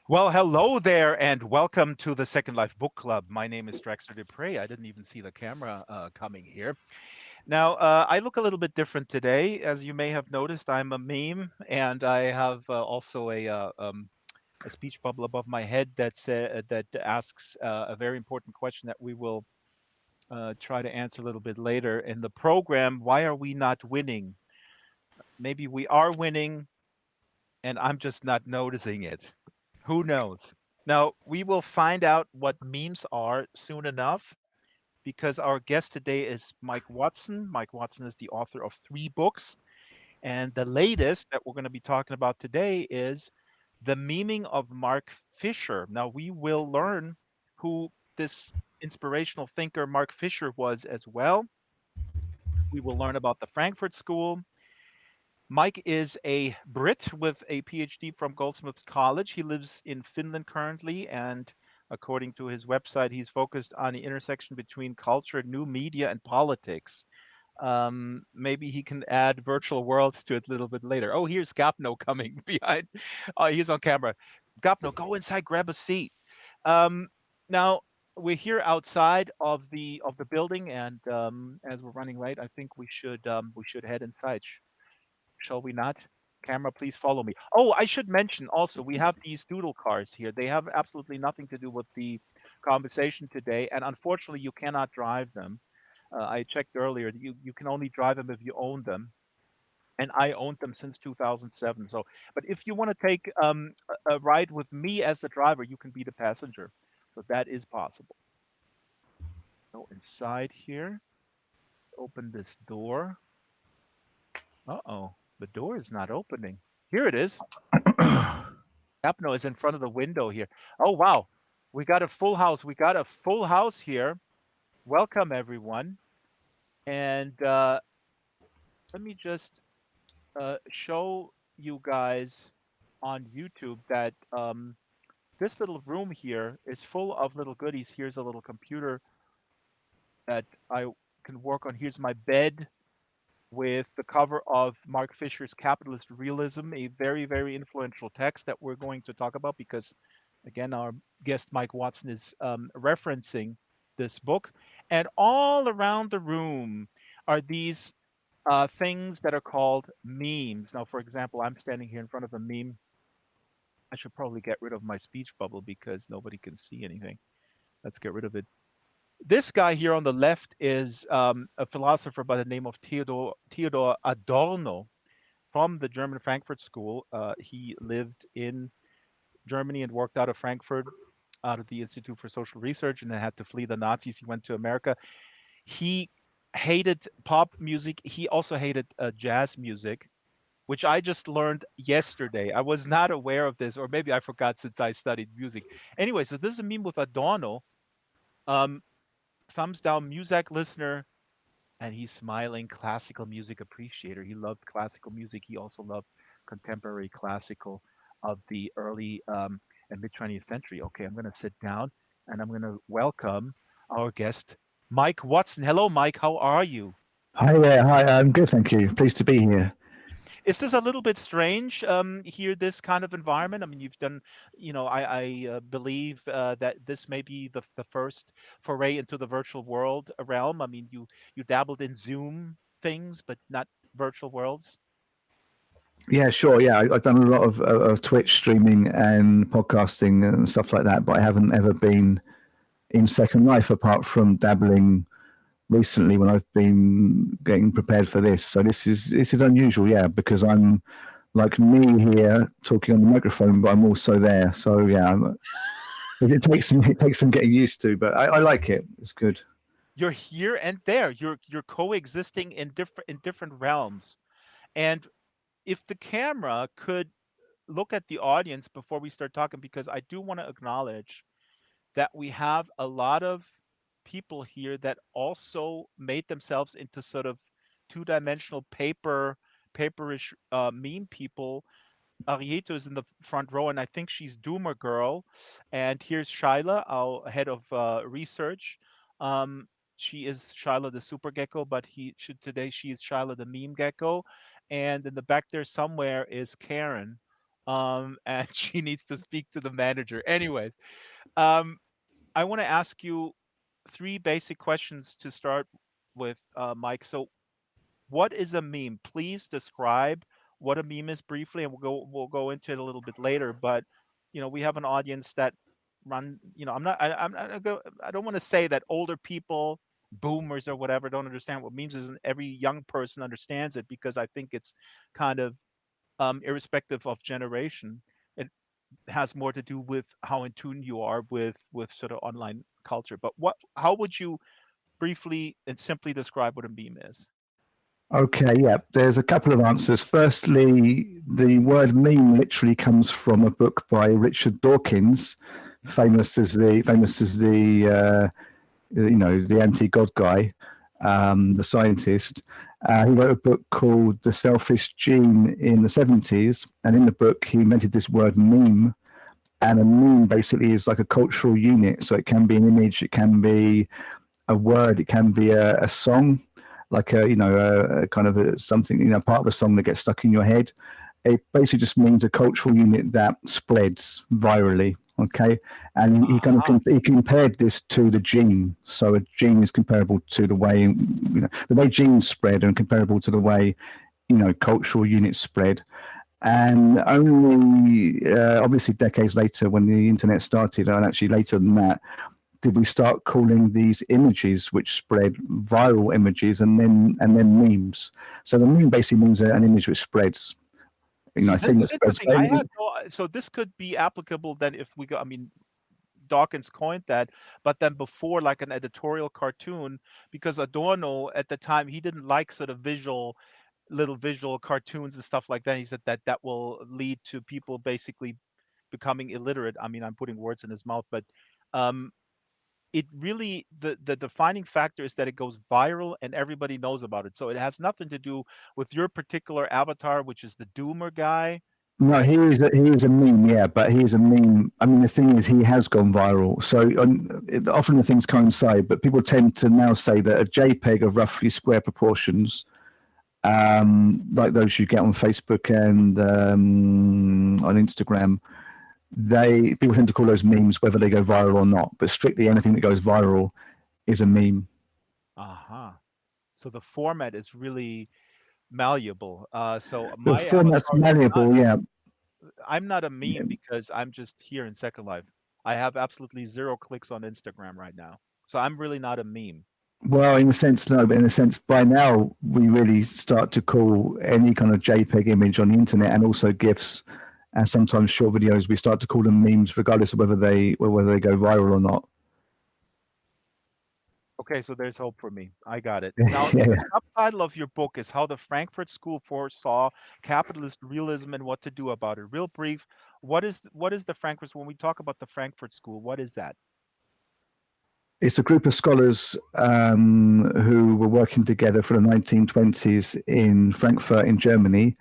Well, hello there, and welcome to the Second Life Book Club. My name is Draxtor Dupre. I didn't even see the camera coming here. Now, I look a little bit different today. As you may have noticed, I'm a meme, and I have also a speech bubble above my head that asks a very important question that we will try to answer a little bit later in the program. Why are we not winning? Maybe we are winning, and I'm just not noticing it. Who knows? Now, we will find out what memes are soon enough because our guest today is Mike Watson. Mike Watson is the author of 3 books. And the latest that we're going to be talking about today is the memeing of Mark Fisher. Now, we will learn who this inspirational thinker Mark Fisher was as well. We will learn about the Frankfurt School. Mike is a Brit with a PhD from Goldsmiths College. He lives in Finland currently, and according to his website, he's focused on the intersection between culture, new media, and politics. Maybe he can add virtual worlds to it a little bit later. Oh, here's Gapno coming behind. Oh, he's on camera. Gapno, go inside, grab a seat. Um, Now we're here outside of the building, and as we're running late, I think we should head inside. Shall we not? Camera, please follow me. Oh, I should mention also, we have these Doodle Cars here. They have absolutely nothing to do with the conversation today, and unfortunately, you cannot drive them. I checked earlier. You can only drive them if you own them, and I owned them since 2007. So, but if you want to take a ride with me as the driver, you can be the passenger. So that is possible. Go inside here. Open this door. Uh-oh, the door is not opening. Here it is. Apno is in front of the window here. Oh, wow. We got a full house. We got a full house here. Welcome, everyone. And let me just show you guys on YouTube that this little room here is full of little goodies. Here's a little computer that I can work on. Here's my bed with the cover of Mark Fisher's Capitalist Realism, a very, very influential text that we're going to talk about because, again, our guest Mike Watson is referencing this book. And all around the room are these things that are called memes. Now, for example, I'm standing here in front of a meme. I should probably get rid of my speech bubble because nobody can see anything. Let's get rid of it. This guy here on the left is a philosopher by the name of Theodor Adorno from the German Frankfurt School. He lived in Germany and worked out of Frankfurt, out of the Institute for Social Research, and then had to flee the Nazis. He went to America. He hated pop music. He also hated jazz music, which I just learned yesterday. I was not aware of this, or maybe I forgot since I studied music. Anyway, so this is a meme with Adorno. Um, Thumbs down, music listener, and he's smiling, classical music appreciator. He loved classical music. He also loved contemporary classical of the early and mid 20th century. Okay, I'm going to sit down and I'm going to welcome our guest, Mike Watson. Hello, Mike. How are you? Hi there. Hi, I'm good, thank you. Pleased to be here. Is this a little bit strange here, this kind of environment? I mean, you've done, I believe that this may be the first foray into the virtual world realm. I mean, you dabbled in Zoom things, but not virtual worlds. Yeah, sure. Yeah, I've done a lot of Twitch streaming and podcasting and stuff like that, but I haven't ever been in Second Life apart from dabbling recently when I've been getting prepared for this. So this is unusual, yeah, because I'm like me here talking on the microphone, but I'm also there. So yeah, it takes some getting used to, but I like it. It's good. You're here and there. You're coexisting in different realms. And if the camera could look at the audience before we start talking, because I do want to acknowledge that we have a lot of people here that also made themselves into sort of two-dimensional paperish meme people. Arieto is in the front row, and I think she's Doomer Girl. And here's Shyla, our head of research. Um, she is Shyla the super gecko, but today she is Shyla the meme gecko. And in the back there somewhere is Karen. and she needs to speak to the manager. Anyways, um, I want to ask you three basic questions to start with, Mike. So, what is a meme? Please describe what a meme is briefly, and we'll go into it a little bit later. But we have an audience that run. I don't want to say that older people, boomers or whatever, don't understand what memes is, and every young person understands it because I think it's kind of irrespective of generation. It has more to do with how in tune you are with sort of online culture. But how would you briefly and simply describe what a meme is? Okay, yeah. There's a couple of answers. Firstly, the word meme literally comes from a book by Richard Dawkins, famous as the anti-God guy, the scientist. He wrote a book called The Selfish Gene in the 70s, and in the book he invented this word meme. And a meme basically is like a cultural unit, so it can be an image, it can be a word, it can be a song, like a kind of something, part of a song that gets stuck in your head. It basically just means a cultural unit that spreads virally. Okay, and Uh-huh. he compared this to the gene. So a gene is comparable to the way the way genes spread, and comparable to the way cultural units spread. And only obviously decades later, when the internet started, and actually later than that, did we start calling these images which spread viral images, and then memes. So the meme basically means an image which spreads, See, a this thing that is spreads. interesting. I had no, so this could be applicable then if we go, I mean, Dawkins coined that, but then before like an editorial cartoon, because Adorno at the time he didn't like sort of little visual cartoons and stuff like that. He said that that will lead to people basically becoming illiterate. I mean, I'm putting words in his mouth, but um, it really the defining factor is that it goes viral and everybody knows about it. So it has nothing to do with your particular avatar, which is the doomer guy, No, right? he is a meme, yeah, but he is a meme. I mean, the thing is, he has gone viral. So often the things coincide, but people tend to now say that a JPEG of roughly square proportions, like those you get on Facebook and on Instagram, people tend to call those memes whether they go viral or not. But strictly anything that goes viral is a meme. Uh-huh. So the format is really malleable. So The my format's avatar is not, malleable, yeah. I'm not a meme because I'm just here in Second Life. I have absolutely zero clicks on Instagram right now. So I'm really not a meme. Well, in a sense, no, but in a sense, by now we really start to call any kind of JPEG image on the internet, and also GIFs and sometimes short videos, we start to call them memes, regardless of whether they go viral or not. Okay, so there's hope for me. I got it. Now, the Yeah. subtitle of your book is How the Frankfurt School Foresaw Capitalist Realism and What to Do About It. Real brief, what is the Frankfurt, when we talk about the Frankfurt School, what is that? It's a group of scholars who were working together for the 1920s in Frankfurt in Germany.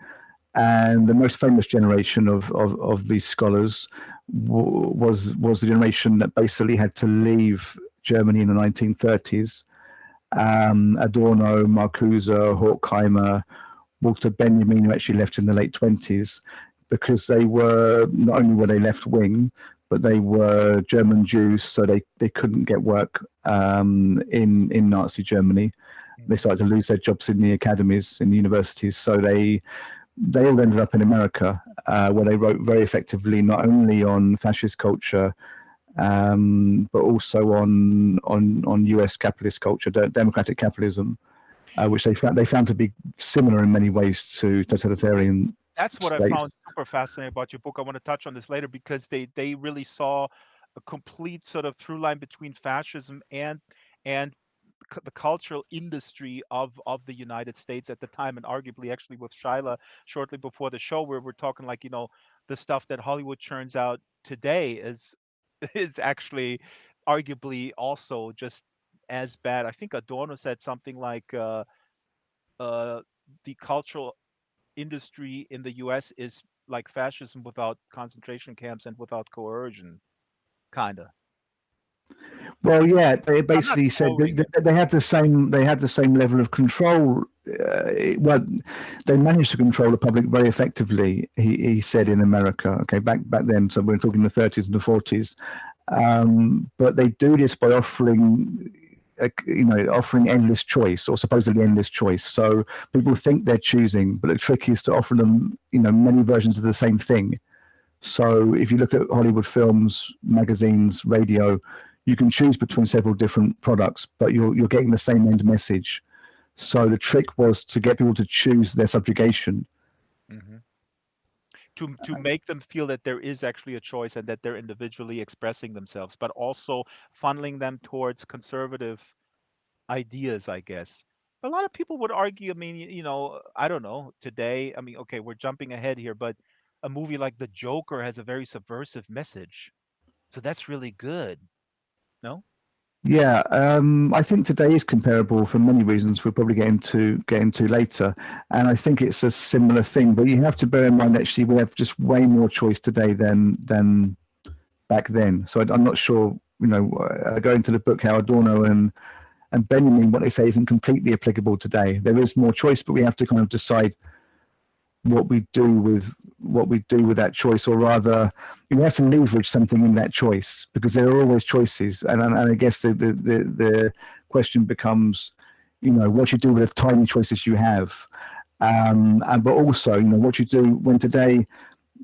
And the most famous generation of these scholars was the generation that basically had to leave Germany in the 1930s. Adorno, Marcuse, Horkheimer, Walter Benjamin, who actually left in the late 20s, because they were, not only were they left wing, but they were German Jews, so they couldn't get work in Nazi Germany. They Mhm. started to lose their jobs in the academies, in the universities, so they all ended up in America, where they wrote very effectively not only on fascist culture, but also on US capitalist culture, democratic capitalism, which they found to be similar in many ways to totalitarian That's what I states. found super fascinating about your book. I want to touch on this later because they really saw a complete sort of through line between fascism and the cultural industry of the United States at the time, and arguably actually with Shyla shortly before the show, where we're talking like the stuff that Hollywood churns out today is is actually arguably also just as bad. I think Adorno said something like uh, the cultural industry in the US is like fascism without concentration camps and without coercion, kinda. Well, yeah, they I'm not basically said quoting it. they had the same level of control well, they managed to control the public very effectively. He said in America, okay, back then. So we're talking the 30s and the 40s. But they do this by offering, offering endless choice, or supposedly endless choice. So people think they're choosing, but the trick is to offer them, many versions of the same thing. So if you look at Hollywood films, magazines, radio, you can choose between several different products, but you're getting the same end message. So the trick was to get people to choose their subjugation. Hmm. To make them feel that there is actually a choice and that they're individually expressing themselves, but also funneling them towards conservative ideas, I guess. A lot of people would argue, I mean, I don't know, today, I mean, okay, we're jumping ahead here, but a movie like The Joker has a very subversive message. So that's really good. No? Yeah, I think today is comparable for many reasons we'll probably get into later, and I think it's a similar thing. But you have to bear in mind actually we have just way more choice today than back then. So I'm not sure. Go into the book how Adorno and Benjamin, what they say isn't completely applicable today. There is more choice, but we have to kind of decide what we do with that choice, or rather, you have to leverage something in that choice because there are always choices. And I guess the question becomes, what you do with the tiny choices you have, and but also, what you do when today,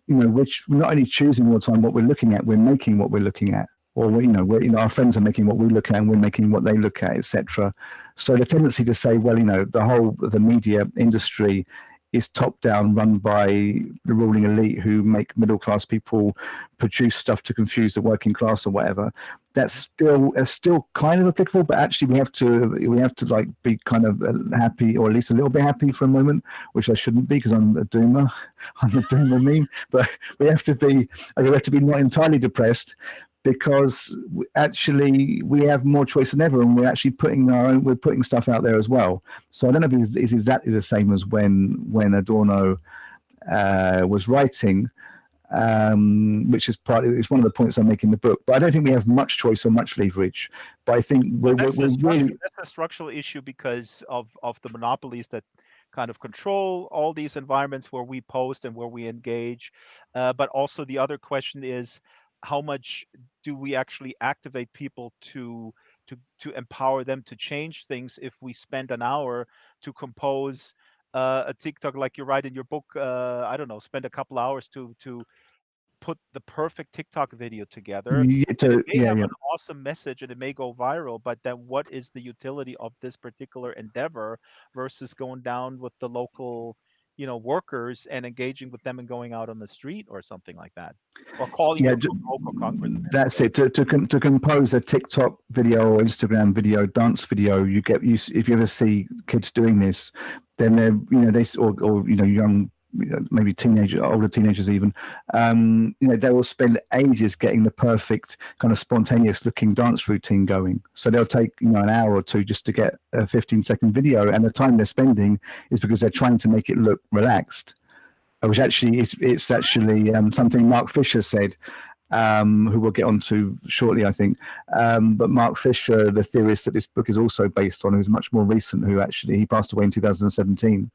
which we're not only choosing all the time what we're looking at, we're making what we're looking at. Or our friends are making what we look at, and we're making what they look at, etc. So the tendency to say, well, the whole of the media industry is top down, run by the ruling elite who make middle class people produce stuff to confuse the working class or whatever. That's still kind of applicable, but actually we have to like be kind of happy, or at least a little bit happy for a moment, which I shouldn't be because I'm a doomer. I'm a doomer meme, but we have to be not entirely depressed, because actually we have more choice than ever, and we're actually putting stuff out there as well. So I don't know if it's exactly the same as when Adorno was writing, which is it's one of the points I make in the book. But I don't think we have much choice or much leverage. But I think That's a structural issue because of the monopolies that kind of control all these environments where we post and where we engage. But also the other question is, how much do we actually activate people to empower them to change things if we spend an hour to compose a TikTok, like you write in your book, I don't know, spend a couple hours to put the perfect TikTok video together, and it may have yeah. an awesome message and it may go viral, but then what is the utility of this particular endeavor versus going down with the local, workers and engaging with them and going out on the street or something like that, or calling Yeah, your local congressman? that's it. To compose a TikTok video or Instagram video, dance video, if you ever see kids doing this, then they're young, maybe older teenagers even, they will spend ages getting the perfect kind of spontaneous looking dance routine going. So they'll take an hour or two just to get a 15-second video, and the time they're spending is because they're trying to make it look relaxed. Which actually it's actually something Mark Fisher said, who we'll get onto shortly, I think. But Mark Fisher, the theorist that this book is also based on, who's much more recent, he passed away in 2017.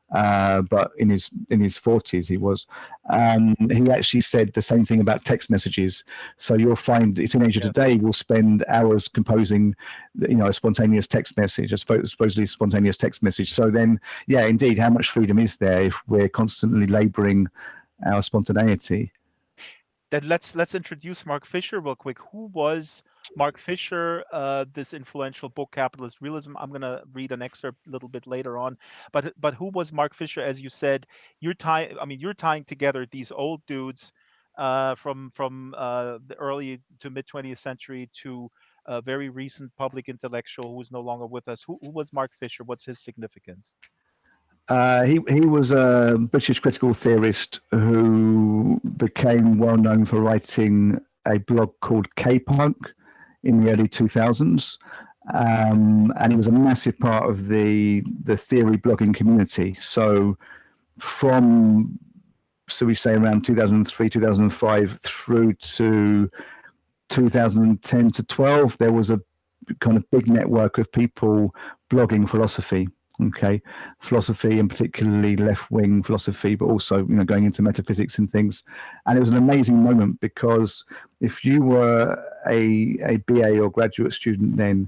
But in his 40s he was. He actually said the same thing about text messages. So you'll find a teenager today will spend hours composing, a spontaneous text message, a supposedly spontaneous text message. So then, yeah, indeed, how much freedom is there if we're constantly laboring our spontaneity? Then let's introduce Mark Fisher real quick. Who was Mark Fisher? This influential book, Capitalist Realism. I'm gonna read an excerpt a little bit later on. But who was Mark Fisher? As you said, you're tying together these old dudes from the early to mid 20th century to a very recent public intellectual who is no longer with us. Who was Mark Fisher? What's his significance? He was a British critical theorist who became well known for writing a blog called K-Punk in the early 2000s. And he was a massive part of the theory blogging community. So we say around 2003, 2005 through to 2010 to 12, there was a kind of big network of people blogging philosophy. Okay, philosophy and particularly left-wing philosophy, but also going into metaphysics and things. And it was an amazing moment because if you were a BA or graduate student then,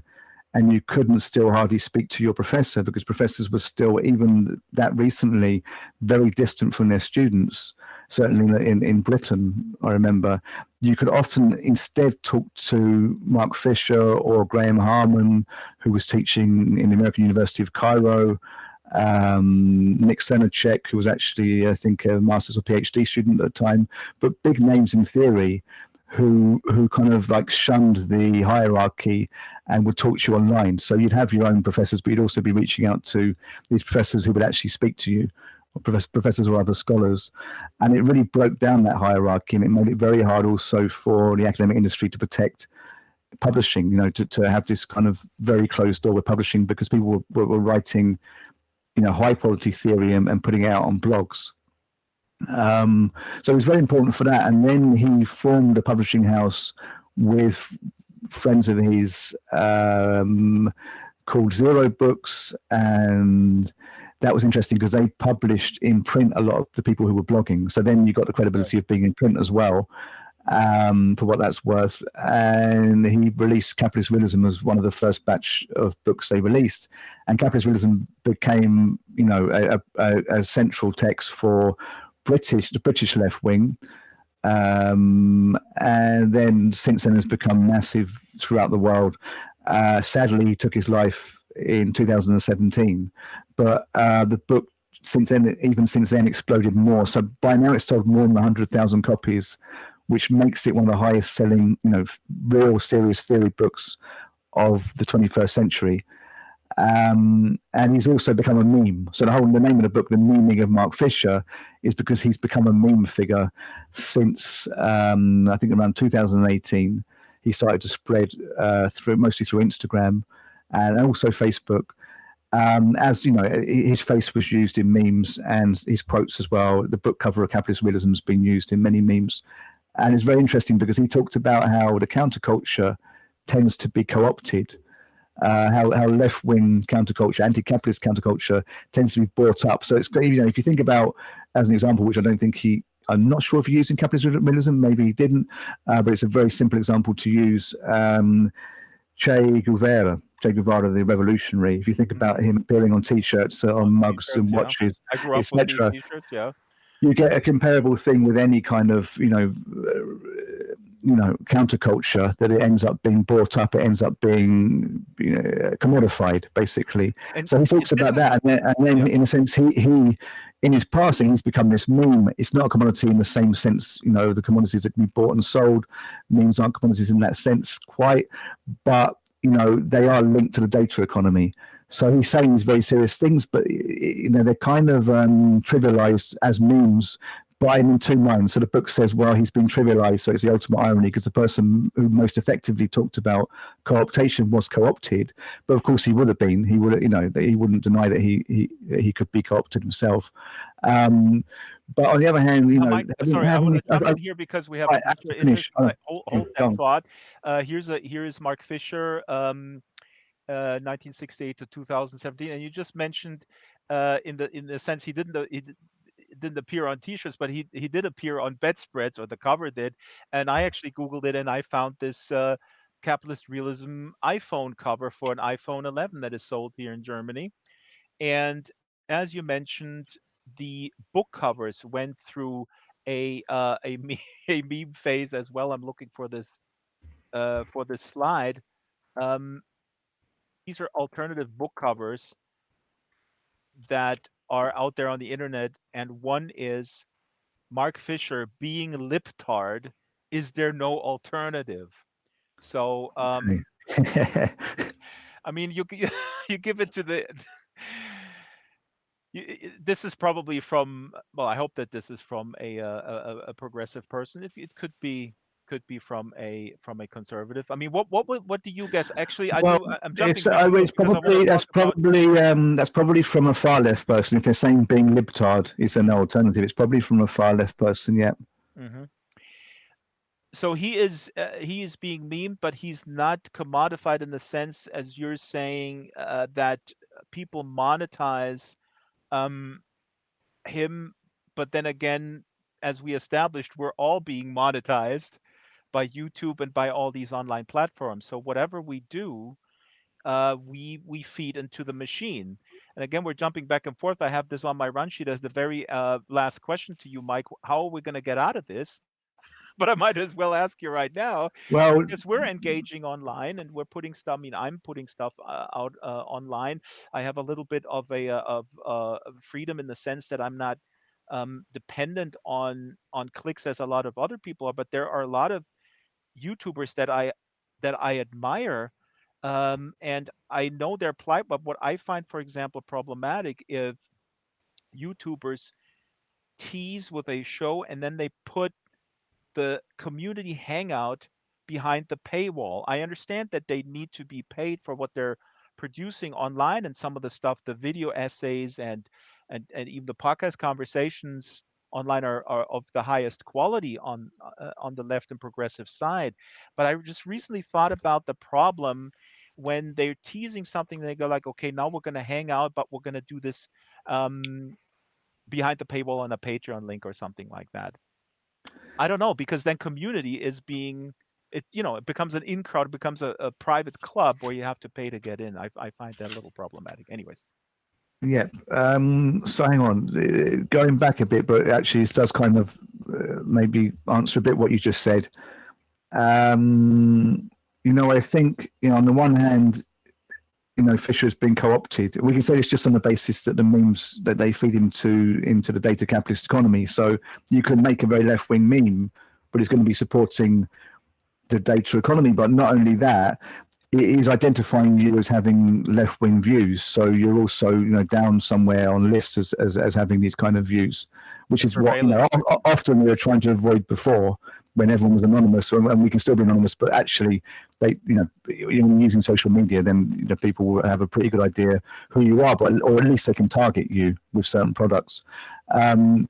and you couldn't still hardly speak to your professor because professors were still, even that recently, very distant from their students. Certainly in Britain, I remember, you could often instead talk to Mark Fisher or Graham Harman, who was teaching in the American University of Cairo, Nick Senacek, who was actually, I think, a master's or PhD student at the time, but big names in theory who kind of like shunned the hierarchy and would talk to you online. So you'd have your own professors, but you'd also be reaching out to these professors who would actually speak to you, or professors or other scholars. And it really broke down that hierarchy, and it made it very hard also for the academic industry to protect publishing, to have this kind of very closed door with publishing, because people were writing, high quality theory and putting it out on blogs. So it was very important for that. And then he formed a publishing house with friends of his called Zero Books, and that was interesting because they published in print a lot of the people who were blogging. So then you got the credibility of being in print as well, for what that's worth. And he released Capitalist Realism as one of the first batch of books they released, and Capitalist Realism became, a central text for the British left wing, and then since then has become massive throughout the world. Sadly, he took his life in 2017, but the book since then exploded more. So by now it's sold more than 100,000 copies, which makes it one of the highest selling, real serious theory books of the 21st century. And he's also become a meme. So the name of the book, The Memeing of Mark Fisher, is because he's become a meme figure since I think around 2018. He started to spread mostly through Instagram and also Facebook. As you know, his face was used in memes and his quotes as well. The book cover of Capitalist Realism has been used in many memes, and it's very interesting because he talked about how the counterculture tends to be co-opted. How left-wing counterculture, anti-capitalist counterculture tends to be brought up. So it's, if you think about, as an example, which I'm not sure if he used in Capitalist Realism, maybe he didn't, but it's a very simple example to use. Che Guevara, the revolutionary. If you think about him appearing on T-shirts, on mugs and T-shirts, yeah. watches, I grew up with these etc., T-shirts, yeah. you get a comparable thing with any kind of counterculture, that it ends up being brought up, it ends up being commodified, basically. And So he talks about that, and then yeah. in a sense, he in his passing, he's become this meme. It's not a commodity in the same sense, the commodities that can be bought and sold. Memes aren't commodities in that sense quite, but they are linked to the data economy. So he's saying these very serious things, but they're kind of trivialized as memes. But I'm in two minds. So the book says, well, he's been trivialized, so it's the ultimate irony, because the person who most effectively talked about co-optation was co-opted. But of course, he would have been. He would, he wouldn't deny that he could be co-opted himself. But on the other hand, Mike, sorry, I want to jump in here because we have an interesting. Hold that thought. Here is Mark Fisher, 1968 to 2017, and you just mentioned, in the sense he didn't appear on T-shirts, but he did appear on bedspreads, or the cover did. And I actually Googled it, and I found this Capitalist Realism iPhone cover for an iPhone 11 that is sold here in Germany. And as you mentioned, the book covers went through a a meme phase as well. I'm looking for this slide. Um, these are alternative book covers that are out there on the internet, and one is Mark Fisher being liptard. Is there no alternative? So, I mean, you give it to the. This is probably from. Well, I hope that this is from a progressive person. It could be from a conservative. I mean, what do you guess? Actually, I'm jumping between it's because I want to probably talk about. that's probably from a far left person. If they're saying being libtard is an alternative, it's probably from a far left person. Yeah. Mhm. So he is being memed, but he's not commodified in the sense, as you're saying, that people monetize um, him, but then again, as we established, we're all being monetized by YouTube and by all these online platforms. So whatever we do, we feed into the machine. And again, we're jumping back and forth. I have this on my run sheet as the very last question to you, Mike. How are we going to get out of this? But I might as well ask you right now, Well, because we're engaging online and we're putting stuff. I mean, I'm putting stuff out online. I have a little bit of freedom in the sense that I'm not dependent on clicks as a lot of other people are. But there are a lot of YouTubers that I admire, and I know their plight. But what I find, for example, problematic if YouTubers tease with a show and then they put the community hangout behind the paywall. I understand that they need to be paid for what they're producing online, and some of the stuff, the video essays and even the podcast conversations online are of the highest quality on the left and progressive side. But I just recently thought about the problem when they're teasing something. They go like, okay, now we're going to hang out, but we're going to do this um, behind the paywall on a Patreon link or something like that. I don't know, because then community is being it becomes an in crowd, it becomes a private club where you have to pay to get in. I find that a little problematic. Anyways, yeah. So hang on, going back a bit, but actually this does kind of maybe answer a bit what you just said. I think, on the one hand, Fisher has been co-opted. We can say it's just on the basis that the memes that they feed into the data capitalist economy. So you can make a very left-wing meme, but it's going to be supporting the data economy. But not only that, it is identifying you as having left-wing views. So you're also, down somewhere on lists as having these kind of views, which is what often we were trying to avoid before, when everyone was anonymous, and we can still be anonymous. But actually, using social media, then people will have a pretty good idea who you are, or at least they can target you with certain products. But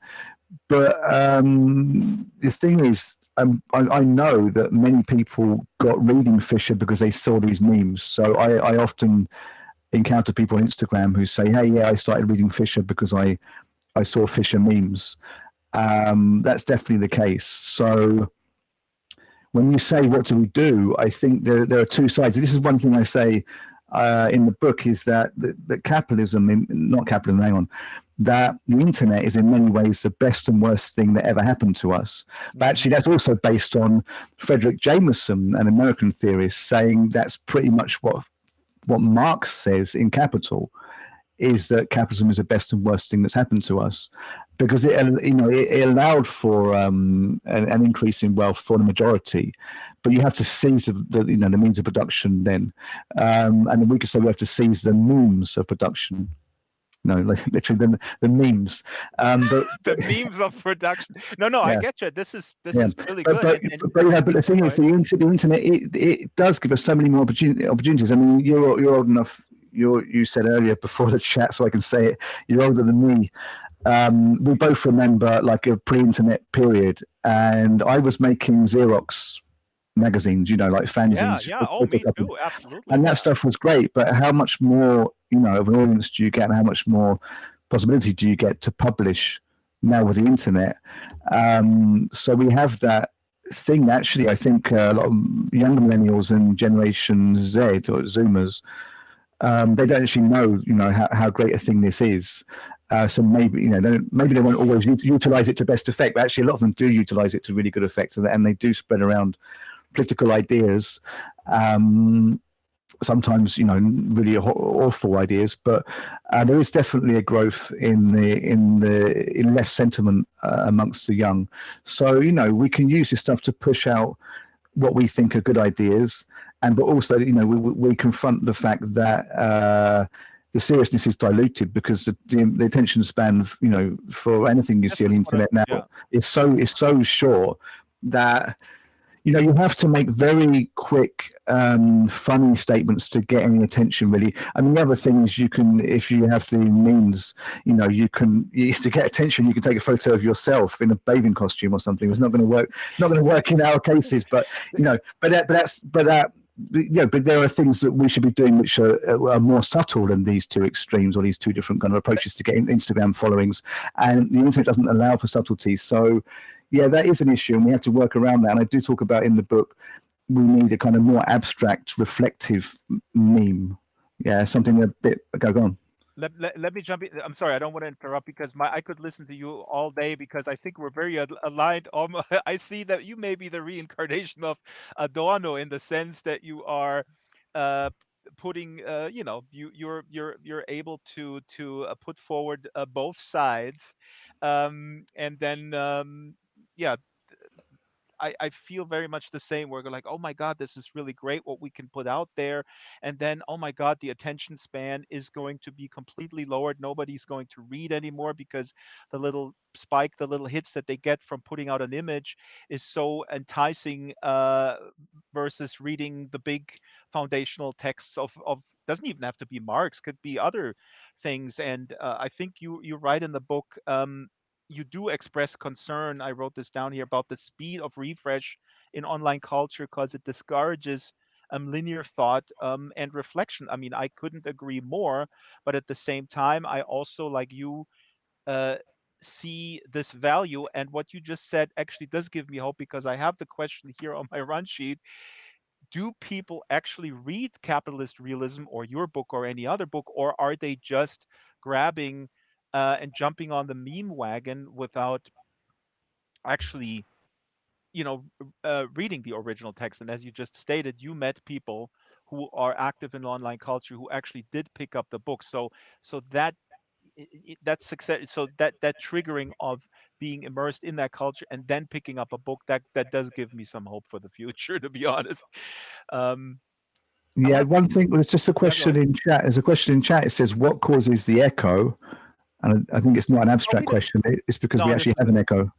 the thing is, I know that many people got reading Fisher because they saw these memes. So I often encounter people on Instagram who say, "Hey, yeah, I started reading Fisher because I saw Fisher memes." That's definitely the case. So when you say what do we do, I think there are two sides. This is one thing I say in the book, is that that the internet is in many ways the best and worst thing that ever happened to us. But actually, that's also based on Frederick Jameson, an American theorist, saying that's pretty much what Marx says in Capital, is that capitalism is the best and worst thing that's happened to us, because it allowed for an increase in wealth for the majority, but you have to seize the means of production then, and then we could say we have to seize the means of production. No, like literally the memes. But the memes of production. No, yeah. I get you. This is really good. But the thing is, the internet it does give us so many more opportunities. I mean, you're old enough. You said earlier before the chat, so I can say it. You're older than me. We both remember like a pre-internet period, and I was making Xerox magazines, like fanzines. Yeah. Oh, me too. Absolutely. And that stuff was great, but how much more, of an audience do you get, and how much more possibility do you get to publish now with the internet? So we have that thing. Actually, I think a lot of younger millennials and Generation Z or Zoomers, they don't actually know, how great a thing this is. So maybe, maybe they won't always utilize it to best effect, but actually a lot of them do utilize it to really good effect, and they do spread around political ideas. Sometimes, really awful ideas, but there is definitely a growth in left sentiment amongst the young. So, we can use this stuff to push out what we think are good ideas, but also, we confront the fact that the seriousness is diluted, because the attention span, for anything you see on the internet now is so short that you have to make very quick, funny statements to get any attention, really. I mean, the other thing is, if you have the means, to get attention, you can take a photo of yourself in a bathing costume or something. It's not going to work. It's not going to work in our cases, but but there are things that we should be doing which are more subtle than these two extremes or these two different kind of approaches to getting Instagram followings, and the internet doesn't allow for subtleties. So yeah, that is an issue, and we have to work around that. And I do talk about in the book, we need a kind of more abstract, reflective meme. Yeah, something a bit. Go on. Let me jump in. I'm sorry, I don't want to interrupt because I could listen to you all day because I think we're very aligned. I see that you may be the reincarnation of Adorno in the sense that you are uh, putting, you're able to put forward both sides, and then yeah, I feel very much the same. Where we're like, oh my God, this is really great what we can put out there. And then, oh my God, the attention span is going to be completely lowered. Nobody's going to read anymore because the little spike, the little hits that they get from putting out an image is so enticing versus reading the big foundational texts of doesn't even have to be Marx, could be other things. And I think you write in the book, you do express concern. I wrote this down here about the speed of refresh in online culture because it discourages linear thought and reflection. I mean, I couldn't agree more, but at the same time, I also, like you, uh, see this value. And what you just said actually does give me hope because I have the question here on my run sheet. Do people actually read capitalist realism or your book or any other book, or are they just grabbing and jumping on the meme wagon without actually, reading the original text? And as you just stated, you met people who are active in online culture who actually did pick up the book. So that success, so that triggering of being immersed in that culture and then picking up a book, that does give me some hope for the future, to be honest. Um, I Yeah, want to, one thing was just a yeah, go question ahead. in chat. There's a question in chat. It says, "What causes the echo?" And I think it's not an Oh, abstract we did. question. It's because we No, this actually is have an echo.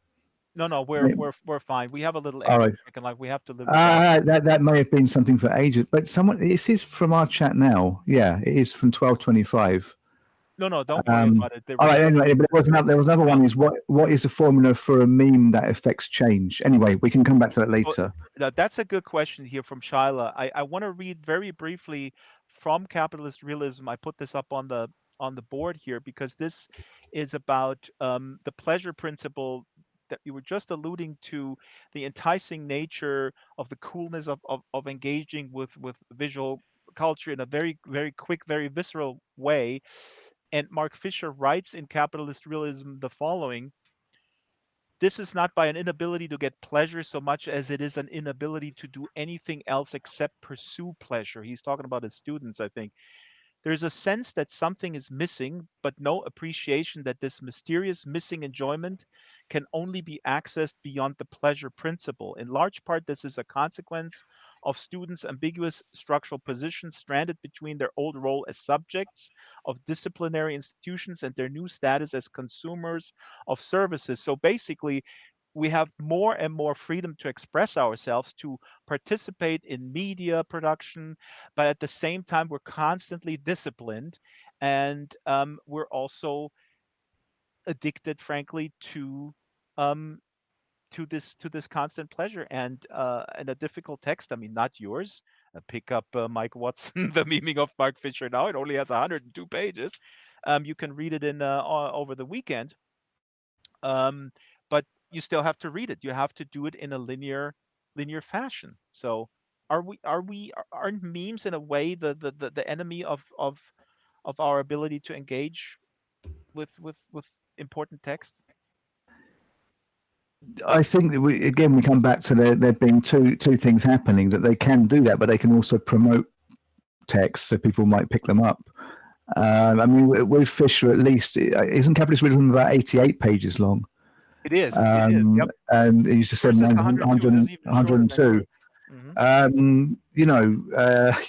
no, we're fine. We have a little All echo in right. Second Life. We have to live with that. That may have been something for ages, but someone. This is from our chat now. Yeah, it is from 12:25. No, don't worry about it. All We right. can Anyway, but there was another yeah. one. Is what is the formula for a meme that affects change? Anyway, we can come back to that So later. that's a good question here from Shyla. I want to read very briefly from Capitalist Realism. I put this up on the board here because this is about the pleasure principle that you were just alluding to, the enticing nature of the coolness of engaging with visual culture in a very, very quick, very visceral way. And Mark Fisher writes in Capitalist Realism the following: this is not by an inability to get pleasure so much as it is an inability to do anything else except pursue pleasure. He's talking about his students, I think. There's a sense that something is missing, but no appreciation that this mysterious missing enjoyment can only be accessed beyond the pleasure principle. In large part, this is a consequence of students' ambiguous structural positions stranded between their old role as subjects of disciplinary institutions and their new status as consumers of services. So basically, we have more and more freedom to express ourselves, to participate in media production, but at the same time we're constantly disciplined, and we're also addicted, frankly, um, to this constant pleasure and a difficult text. I mean, not yours. Pick up Mike Watson, the memeing of Mark Fisher. Now it only has 102 pages. You can read it in over the weekend, um, but you still have to read it. You have to do it in a linear fashion. So aren't memes in a way the enemy of our ability to engage with important text? I think that we come back to there being two things happening, that they can do that, but they can also promote text so people might pick them up. I mean, with Fisher, at least, isn't Capitalist Realism about 88 pages long? It is. It is. Yep. And he used to say Yours is 100, 102. This is even shorter than 102. yours. Hmm.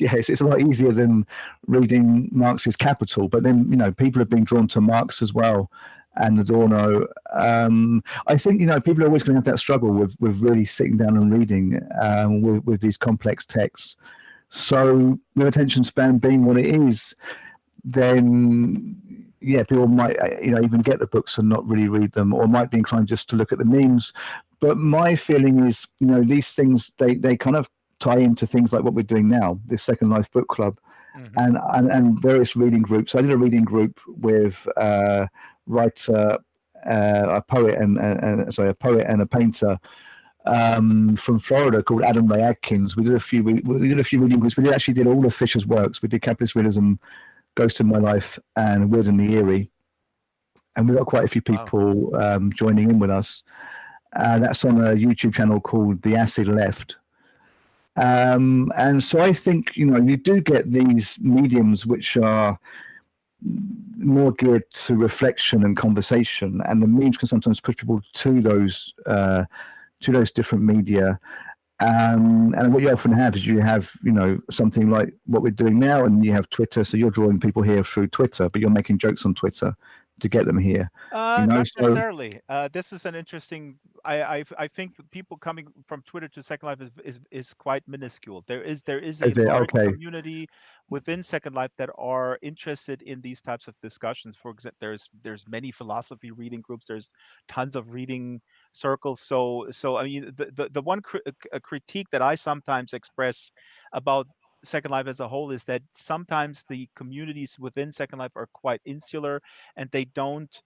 Yeah, it's a lot easier than reading Marx's Capital, but then, people have been drawn to Marx as well and Adorno. I think, people are always going to have that struggle with really sitting down and reading with these complex texts. So with attention span being what it is, then yeah, people might even get the books and not really read them, or might be inclined just to look at the memes. But my feeling is, these things, they kind of tie into things like what we're doing now, this Second Life book club, Hmm. and various reading groups. I did a reading group with writer, a poet a poet and a painter from Florida called Adam Ray Adkins. We did a few reading groups. We actually did all of Fisher's works. We did Capitalist Realism, Ghost in My Life, and Weird and the Eerie, and we got quite a few Wow. people joining in with us. That's on a YouTube channel called The Acid Left. And so I think, you do get these mediums which are more geared to reflection and conversation, and the memes can sometimes push people to those different media. And what you often have is you have, something like what we're doing now, and you have Twitter. So you're drawing people here through Twitter, but you're making jokes on Twitter to get them here. Not So necessarily. This is an interesting. I think the people coming from Twitter to Second Life is quite minuscule. There is a is it large okay? community within Second Life that are interested in these types of discussions. For example, there's many philosophy reading groups. There's tons of reading circles. So I mean, the one critique that I sometimes express about Second Life as a whole is that sometimes the communities within Second Life are quite insular, and they don't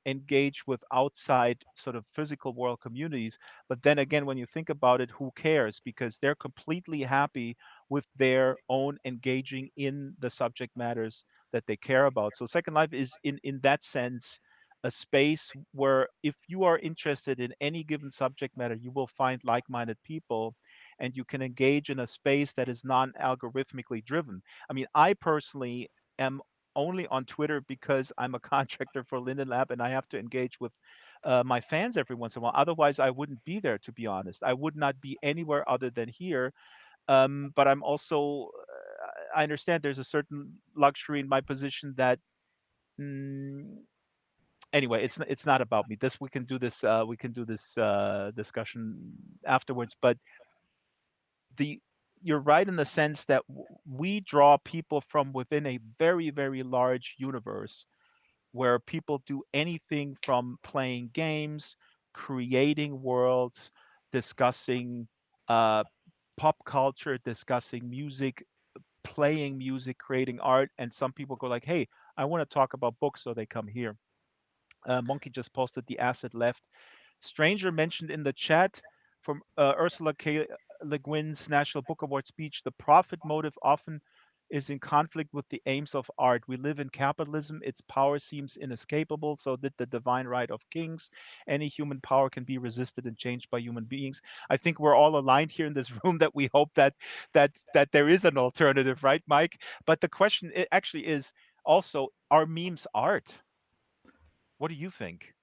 engage with outside sort of physical world communities. But then again, when you think about it, who cares? Because they're completely happy with their own engaging in the subject matters that they care about. So Second Life is in that sense a space where if you are interested in any given subject matter, you will find like-minded people, and you can engage in a space that is non-algorithmically driven. I mean, I personally am only on Twitter because I'm a contractor for Linden Lab and I have to engage with my fans every once in a while. Otherwise, I wouldn't be there, to be honest. I would not be anywhere other than here. But I'm also, I understand there's a certain luxury in my position that, mm, anyway, it's not about me. This we can do this discussion afterwards. But the you're right in the sense that we draw people from within a very, very large universe where people do anything from playing games, creating worlds, discussing uh, pop culture, discussing music, playing music, creating art. And some people go like, "Hey, I want to talk about books," so they come here. Monkey just posted the Acid Left. Stranger mentioned in the chat from Ursula K. Le Guin's National Book Award speech, the profit motive often is in conflict with the aims of art. We live in capitalism. Its power seems inescapable. So did the divine right of kings. Any human power can be resisted and changed by human beings. I think we're all aligned here in this room that we hope that there is an alternative, right, Mike? But the question actually is also, are memes art? What do you think?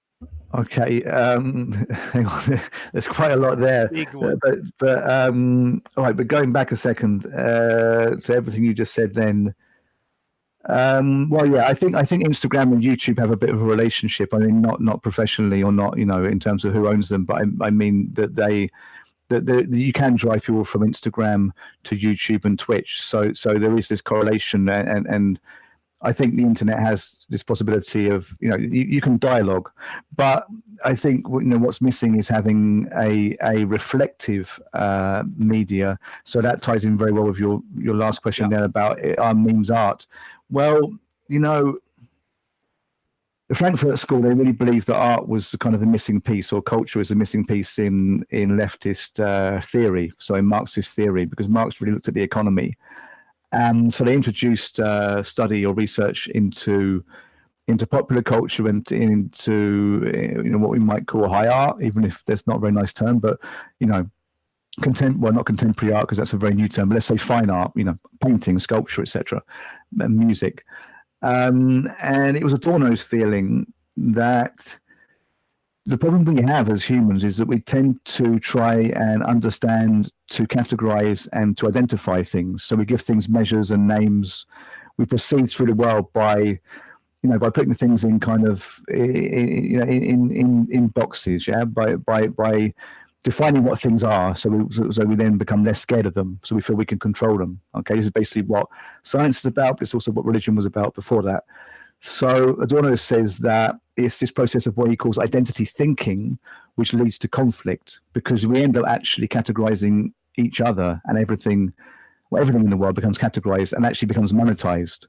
Okay, hang on. There's quite a lot there, Big one. all right. But going back a second to everything you just said, then, well, yeah, I think Instagram and YouTube have a bit of a relationship. I mean, not professionally or not, in terms of who owns them, but I mean that you can drive people from Instagram to YouTube and Twitch. So there is this correlation, and I think the internet has this possibility of, you can dialogue, but I think what's missing is having a reflective media. So that ties in very well with your last question Yeah. there about are memes art. Well, the Frankfurt School, they really believed that art was the kind of the missing piece, or culture is a missing piece in leftist theory, so in Marxist theory, because Marx really looked at the economy. And so they introduced study or research into popular culture and into what we might call high art, even if that's not a very nice term, but not contemporary art because that's a very new term, but let's say fine art, painting, sculpture, etc., and music. And it was Adorno's feeling that the problem we have as humans is that we tend to try and understand, to categorize, and to identify things. So we give things measures and names. We proceed through the world by putting things in kind of in boxes, yeah, by defining what things are. So we then become less scared of them. So we feel we can control them. Okay, this is basically what science is about. But it's also what religion was about before that. So Adorno says that it's this process of what he calls identity thinking, which leads to conflict, because we end up actually categorizing each other, and everything in the world becomes categorized and actually becomes monetized.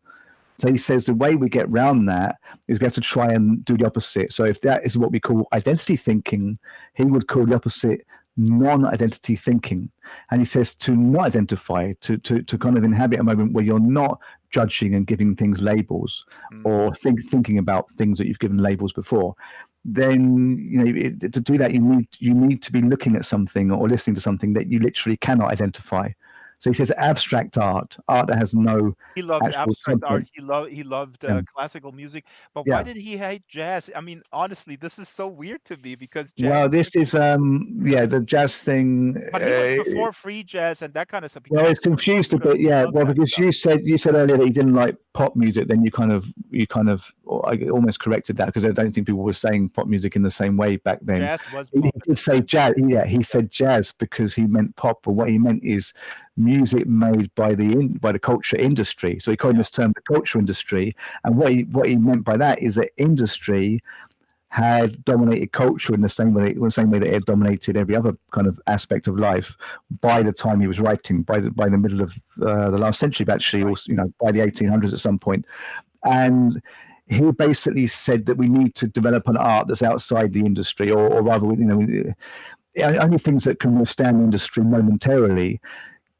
So he says the way we get around that is we have to try and do the opposite. So if that is what we call identity thinking, he would call the opposite non-identity thinking. And he says to not identify, to kind of inhabit a moment where you're not judging and giving things labels, or thinking about things that you've given labels before. Then to do that, you need to be looking at something or listening to something that you literally cannot identify. So he says abstract art that has no He loved actual abstract art. subject. He loved Yeah, classical music. But why yeah. did he hate jazz? I mean, honestly, this is so weird to me because jazz Well, is this such a is the jazz thing. but he was before free jazz and that kind of stuff Well, because it's confused a would have bit, yeah. loved Well, that because stuff. you said earlier that he didn't like pop music, then you kind of I almost corrected that, because I don't think people were saying pop music in the same way back then. Jazz was He pop at did the say time. jazz. Yeah, he Yeah. said jazz because he meant pop, but what he meant is music made by the culture industry. So he coined Yeah. this term, the culture industry, and what he meant by that is that industry had dominated culture in the same way that it had dominated every other kind of aspect of life by the time he was writing, by the middle of the last century, but actually Right. also by the 1800s at some point. And he basically said that we need to develop an art that's outside the industry, or rather, only things that can withstand the industry momentarily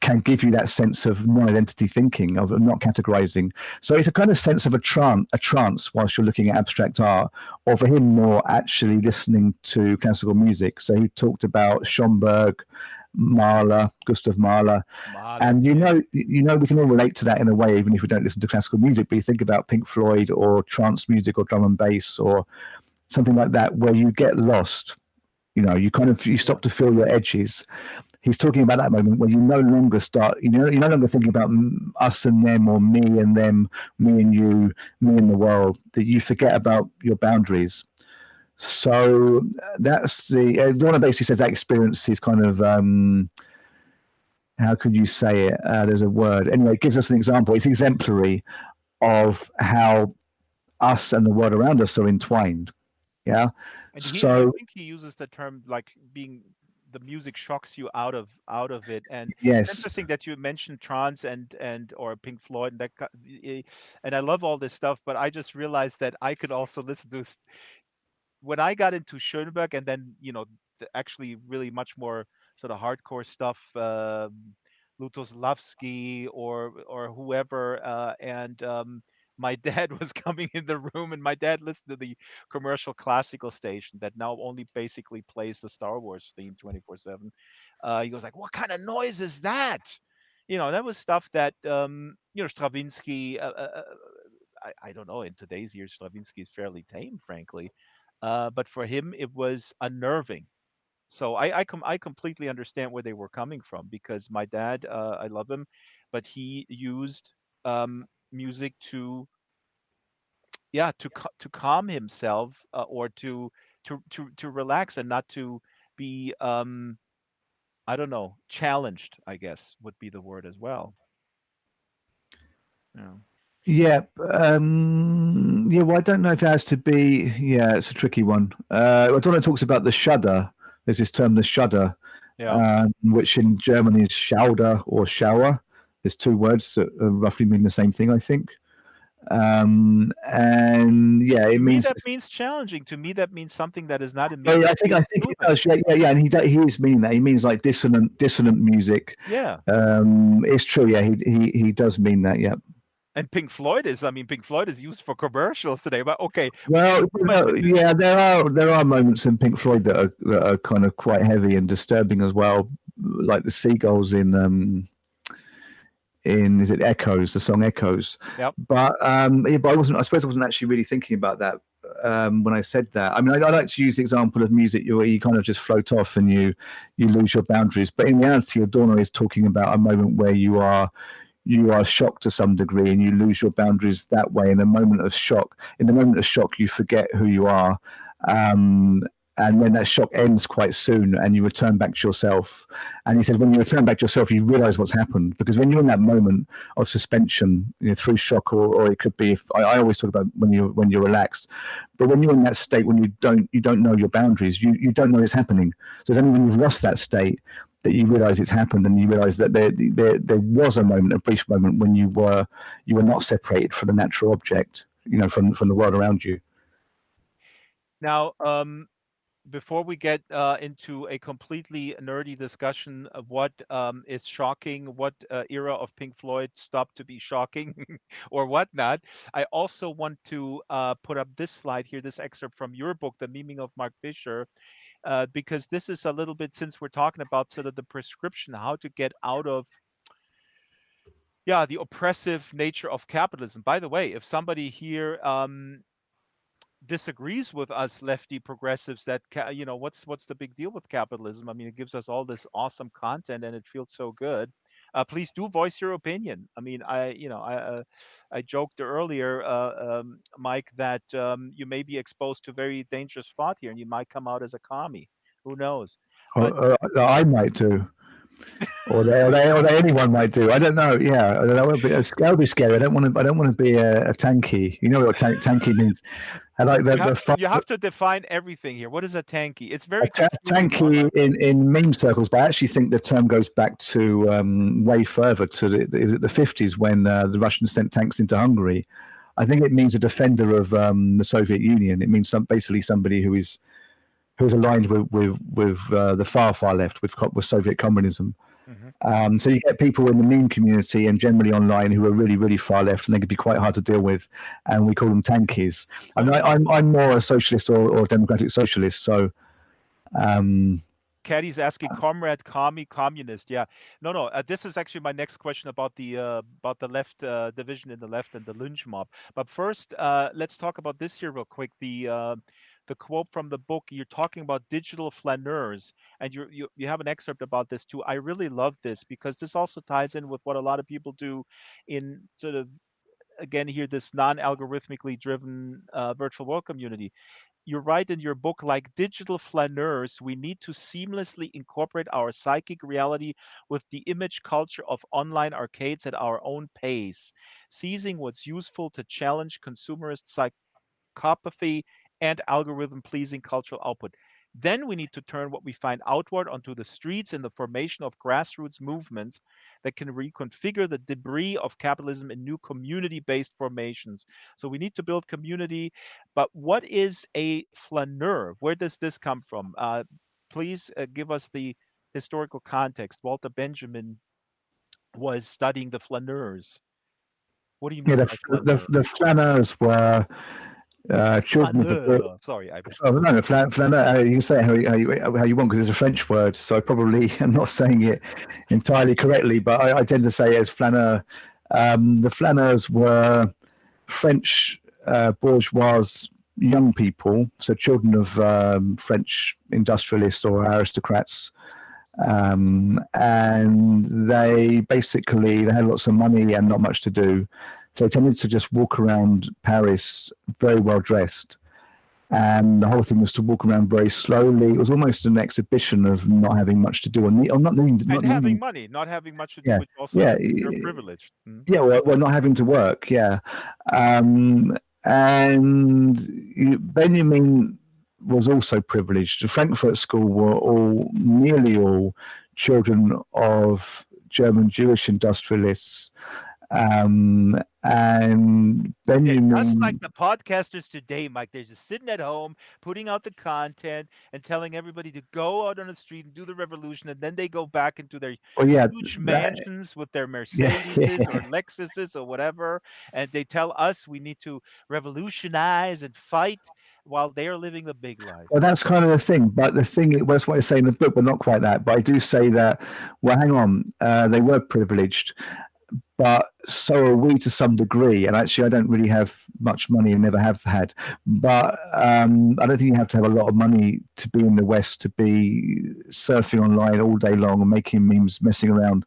can give you that sense of non-identity thinking, of not categorizing. So it's a kind of sense of a trance whilst you're looking at abstract art, or for him more actually listening to classical music. So he talked about Schomburg, Mahler, Gustav Mahler, Mahler. and Yeah. we can all relate to that in a way, even if we don't listen to classical music. But you think about Pink Floyd or trance music or drum and bass or something like that, where you get lost. You Yeah. stop to feel your edges. He's talking about that moment where you no longer you're no longer thinking about us and them, or me and them, me and you, me and the world, that you forget about your boundaries. So that's Donna basically says that experience is kind of, how could you say it? There's a word. Anyway, it gives us an example. It's exemplary of how us and the world around us are entwined. Yeah. And I So think he uses the term like being the music shocks you out of it. And it's yes. interesting that you mentioned trance and or Pink Floyd and and I love all this stuff, but I just realized that I could also listen to when I got into Schönberg and then, actually really much more sort of hardcore stuff, Lutoslavsky or whoever, and my dad was coming in the room, and my dad listened to the commercial classical station that now only basically plays the Star Wars theme 24/7. He goes like, "What kind of noise is that?" That was stuff that Stravinsky. I don't know. In today's years, Stravinsky is fairly tame, frankly. But for him, it was unnerving. So I completely understand where they were coming from because my dad, I love him, but he used music to to calm himself, or to relax and not to be I don't know, challenged, I guess would be the word as well. Yeah. Yeah, yeah. Well, I don't know if it has to be. Yeah, it's a tricky one. Adorno talks about the shudder. There's this term, the shudder, Yeah. which in German is Schauder or shower. There's two words that roughly mean the same thing, I think. And yeah, it To me, means. that means challenging. To me, that means something that is not Oh, yeah, I immediately think it proven. does. Yeah, yeah, yeah. And he is meaning that. He means like dissonant music. Yeah. It's true. Yeah, he does mean that. Yeah. And Pink Floyd is used for commercials today, but okay, Well, who am I kidding? yeah, there are moments in Pink Floyd that are kind of quite heavy and disturbing as well, like the seagulls in is it Echoes, the song Echoes. Yep. But yeah, but I suppose I wasn't actually really thinking about that when I said that. I mean, I like to use the example of music where you kind of just float off and you lose your boundaries. But in reality, Adorno is talking about a moment where you are shocked to some degree and you lose your boundaries that way. In the moment of shock, you forget who you are. Um, and then that shock ends quite soon and you return back to yourself. And he said, when you return back to yourself, you realize what's happened, because when you're in that moment of suspension, through shock, or it could be, if I always talk about when you're relaxed, but when you're in that state, when you don't know your boundaries, you don't know it's happening. So it's only when you've lost that state that you realize it's happened, and you realize that there was a moment, a brief moment, when you were not separated from the natural object, from the world around you. Now, before we get into a completely nerdy discussion of what is shocking, what era of Pink Floyd stopped to be shocking or whatnot, I also want to put up this slide here, this excerpt from your book, The Memeing of Mark Fisher, because this is a little bit, since we're talking about sort of the prescription, how to get out of the oppressive nature of capitalism. By the way, if somebody here disagrees with us lefty progressives, that what's the big deal with capitalism? I mean, it gives us all this awesome content and it feels so good. Please do voice your opinion. I mean, I joked earlier, Mike, that you may be exposed to very dangerous thought here and you might come out as a commie. Who knows? But I might do. Or anyone might do. I don't know. Yeah, that would be scary. I don't want to be a tanky. You know what tanky means? I like you have to define everything here. What is a tanky? It's very tanky in meme circles, but I actually think the term goes back to way further to the 50s when the Russians sent tanks into Hungary. I think it means a defender of the Soviet Union. It means basically somebody who's aligned with the far left, with Soviet communism. Mm-hmm. So you get people in the meme community and generally online who are really, really far left, and they can be quite hard to deal with, and we call them tankies. I mean, I'm more a socialist or democratic socialist. So, Caddy's asking, comrade, commie, communist. Yeah, no. This is actually my next question about the left division in the left and the lynch mob. But first, let's talk about this here real quick. The quote from the book, you're talking about digital flaneurs, and you have an excerpt about this too. I really love this because this also ties in with what a lot of people do in sort of, again, here, this non-algorithmically driven virtual world community. You write in your book, like digital flaneurs, we need to seamlessly incorporate our psychic reality with the image culture of online arcades at our own pace, seizing what's useful to challenge consumerist psychopathy and algorithm-pleasing cultural output. Then we need to turn what we find outward onto the streets in the formation of grassroots movements that can reconfigure the debris of capitalism in new community-based formations. So we need to build community. But what is a flaneur? Where does this come from? Please give us the historical context. Walter Benjamin was studying the flaneurs. What do you mean by flaneur? The flaneurs were children of the. Sorry, flaneur. You can say it how you want, because it's a French word, so I probably am not saying it entirely correctly, but I tend to say it as flaneur. The flaneurs were French bourgeois young people, so children of French industrialists or aristocrats, and they had lots of money and not much to do. So they tended to just walk around Paris very well dressed. And the whole thing was to walk around very slowly. It was almost an exhibition of not having much to do, or not having money, not having much to do, which also you're privileged. Mm-hmm. Yeah, well, not having to work, yeah. And Benjamin was also privileged. The Frankfurt School were nearly all children of German Jewish industrialists. And Benjamin, just like the podcasters today, Mike, they're just sitting at home, putting out the content and telling everybody to go out on the street and do the revolution, and then they go back into their huge mansions with their Mercedes or Lexuses or whatever, and they tell us we need to revolutionize and fight while they're living the big life. Well, that's kind of the thing. But the thing, that's what I say in the book, but not quite that. But I do say that, well, hang on, they were privileged. But so are we to some degree. And actually, I don't really have much money and never have had. But I don't think you have to have a lot of money to be in the West, to be surfing online all day long and making memes, messing around.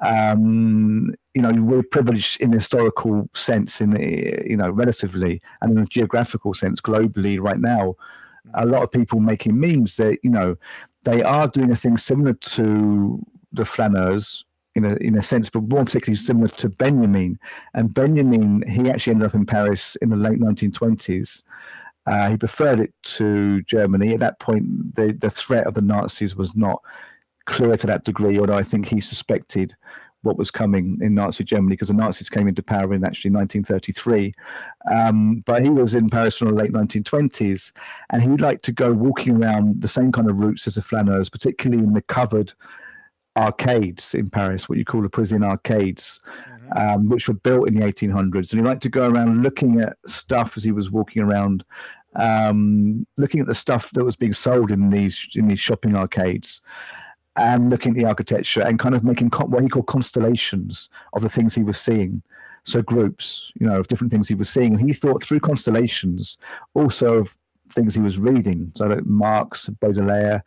We're privileged in a historical sense, relatively, and in a geographical sense, globally right now. A lot of people making memes that, they are doing a thing similar to the flaneurs, in a sense, but more particularly similar to Benjamin. And Benjamin, he actually ended up in Paris in the late 1920s. He preferred it to Germany. At that point, the threat of the Nazis was not clear to that degree, although I think he suspected what was coming in Nazi Germany because the Nazis came into power in actually 1933. But he was in Paris from the late 1920s, and he liked to go walking around the same kind of routes as the flaneurs, particularly in the covered arcades in Paris, what you call the Parisian arcades, Hmm. which were built in the 1800s. And he liked to go around looking at stuff as he was walking around, looking at the stuff that was being sold in these shopping arcades, and looking at the architecture and kind of making what he called constellations of the things he was seeing. So groups, of different things he was seeing. And he thought through constellations, also of things he was reading. So like Marx, Baudelaire.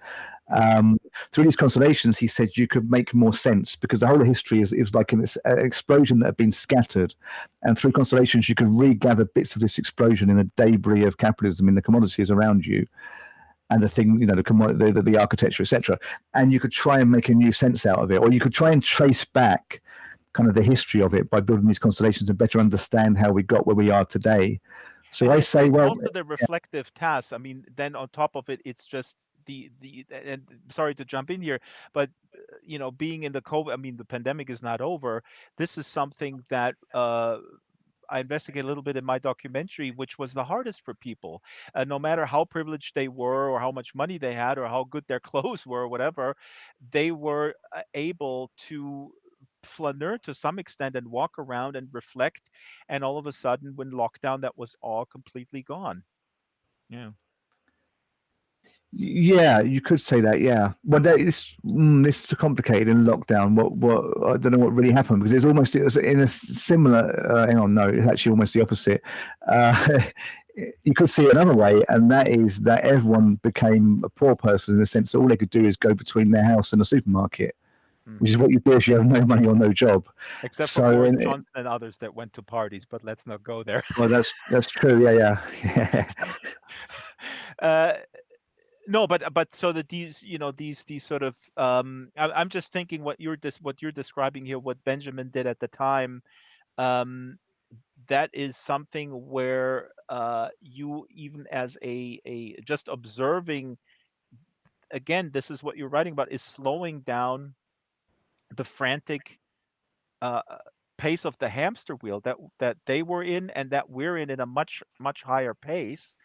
Through these constellations, he said you could make more sense because the whole of history it was like an explosion that had been scattered. And through constellations, you could regather bits of this explosion in the debris of capitalism in the commodities around you. And the thing, the architecture, etc. And you could try and make a new sense out of it, or you could try and trace back kind of the history of it by building these constellations and better understand how we got where we are today. So I say, And well, also the reflective tasks. I mean, then on top of it, it's just the and sorry to jump in here, but being in the COVID, I mean, the pandemic is not over. This is something that I investigate a little bit in my documentary, which was the hardest for people. No matter how privileged they were, or how much money they had, or how good their clothes were, or whatever, they were able to flaneur to some extent and walk around and reflect. And all of a sudden, when lockdown, that was all completely gone. Yeah. yeah, you could say that. Yeah, well, this is complicated in lockdown. What I don't know what really happened because it was in a similar. Hang on, no, it's actually almost the opposite. Uh, you could see it another way, and that is that everyone became a poor person in the sense that all they could do is go between their house and a supermarket, which Hmm. is what you do if you have no money or no job. Except for So, Boris Johnson and others that went to parties, but let's not go there. well, that's true. Yeah, yeah, uh, no, but so that these sort of I'm just thinking what you're describing here, what Benjamin did at the time. Um, that is something where you, even as a just observing, again, this is what you're writing about, is slowing down the frantic uh, pace of the hamster wheel that they were in, and that we're in a much higher pace,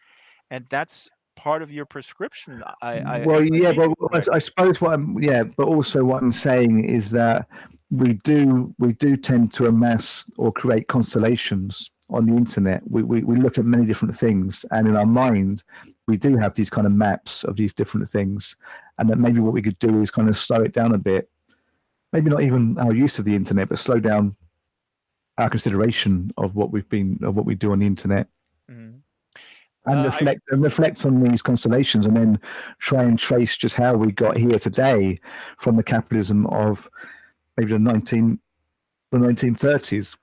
and that's part of your prescription. Well, If I yeah, read but you I correctly. suppose but also what I'm saying is that we do tend to amass or create constellations on the internet. We look at many different things, and in our mind, we do have these kind of maps of these different things, and that maybe what we could do is kind of slow it down a bit. Maybe not even our use of the internet, but slow down our consideration of what we do on the internet Mhm. and I reflect on these constellations and then try and trace just how we got here today from the capitalism of maybe the 1930s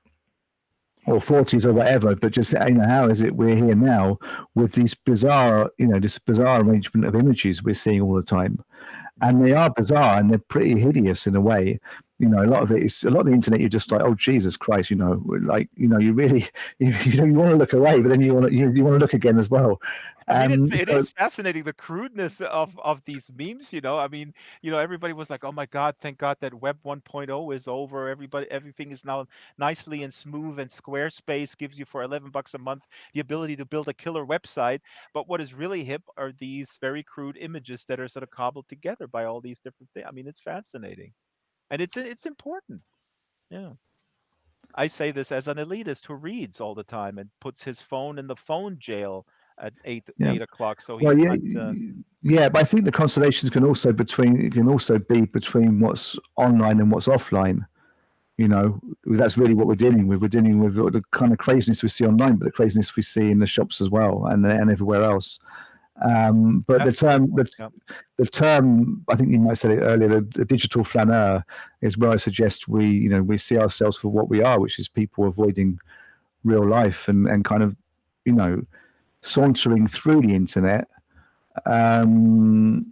or 40s or whatever, but just how is it we're here now with these bizarre this bizarre arrangement of images we're seeing all the time, and they are bizarre and they're pretty hideous in a way. A lot of the internet. You're just like, oh Jesus Christ, like you really you want to look away, but then you want to look again as well. I mean, it So is fascinating, the crudeness of these memes. I mean, everybody was like, "Oh my God, thank God that Web 1.0 is over. Everything is now nicely and smooth, and Squarespace gives you for $11 a month the ability to build a killer website." But what is really hip are these very crude images that are sort of cobbled together by all these different things. I mean, it's fascinating, and it's important. Yeah. I say this as an elitist who reads all the time and puts his phone in the phone jail at yeah, 8 o'clock, so well, he's yeah, not. yeah, but I think the constellations can also be between what's online and what's offline. That's really what we're dealing with. We're dealing with the kind of craziness we see online, but the craziness we see in the shops as well, and everywhere else. But That's a good point. Yeah. the term, I think you might have said it earlier, the digital flaneur is where I suggest we see ourselves for what we are, which is people avoiding real life and kind of, you know, sauntering through the internet. Um,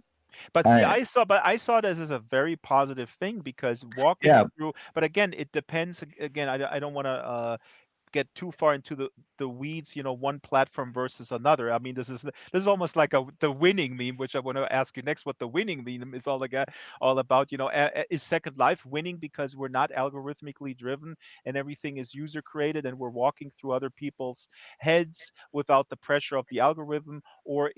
But see, uh, I saw this as a very positive thing, because walking yeah, through. But again, it depends. Again, I don't want to get too far into the weeds, one platform versus another. I mean, this is almost like the winning meme, which I want to ask you next. What the winning meme is all about? Is Second Life winning because we're not algorithmically driven and everything is user created and we're walking through other people's heads without the pressure of the algorithm, or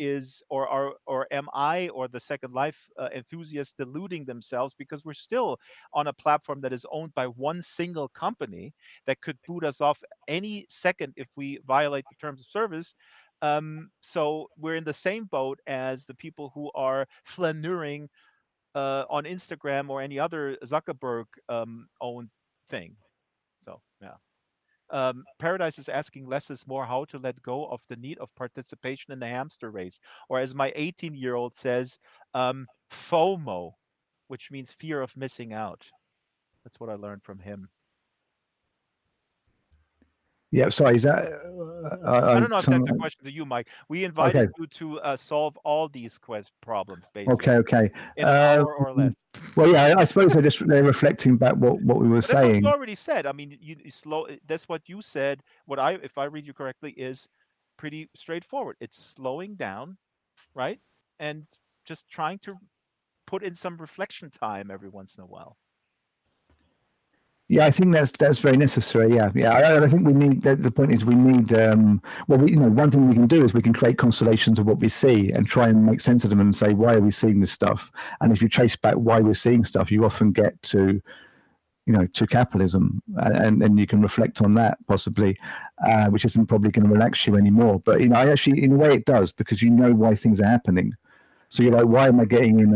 am I or the Second Life enthusiasts deluding themselves because we're still on a platform that is owned by one single company that could boot us off any second if we violate the terms of service. So we're in the same boat as the people who are flaneuring on Instagram or any other Zuckerberg owned thing. So yeah. Paradise is asking less is more, how to let go of the need of participation in the hamster race, or as my 18-year-old says, FOMO, which means fear of missing out. That's what I learned from him. Yeah, sorry, is that I don't know if that's a some, question to you, Mike. We okay, invited you to solve all these problems, okay, basically, okay. in an Um, hour or less. well, yeah, I suppose they're reflecting back what we were But that's what you saying. already said. I mean, you slow. That's what you said. If I read you correctly, is pretty straightforward. It's slowing down, right? And just trying to put in some reflection time every once in a while. Yeah, I think that's very necessary. Yeah, yeah. I think we need. The point is, we need. Well, one thing we can do is we can create constellations of what we see and try and make sense of them and say, why are we seeing this stuff? And if you trace back why we're seeing stuff, you often get to capitalism, and you can reflect on that possibly, which isn't probably going to relax you anymore. But I actually, in a way, it does, because you know why things are happening. So you're like, why am I getting in?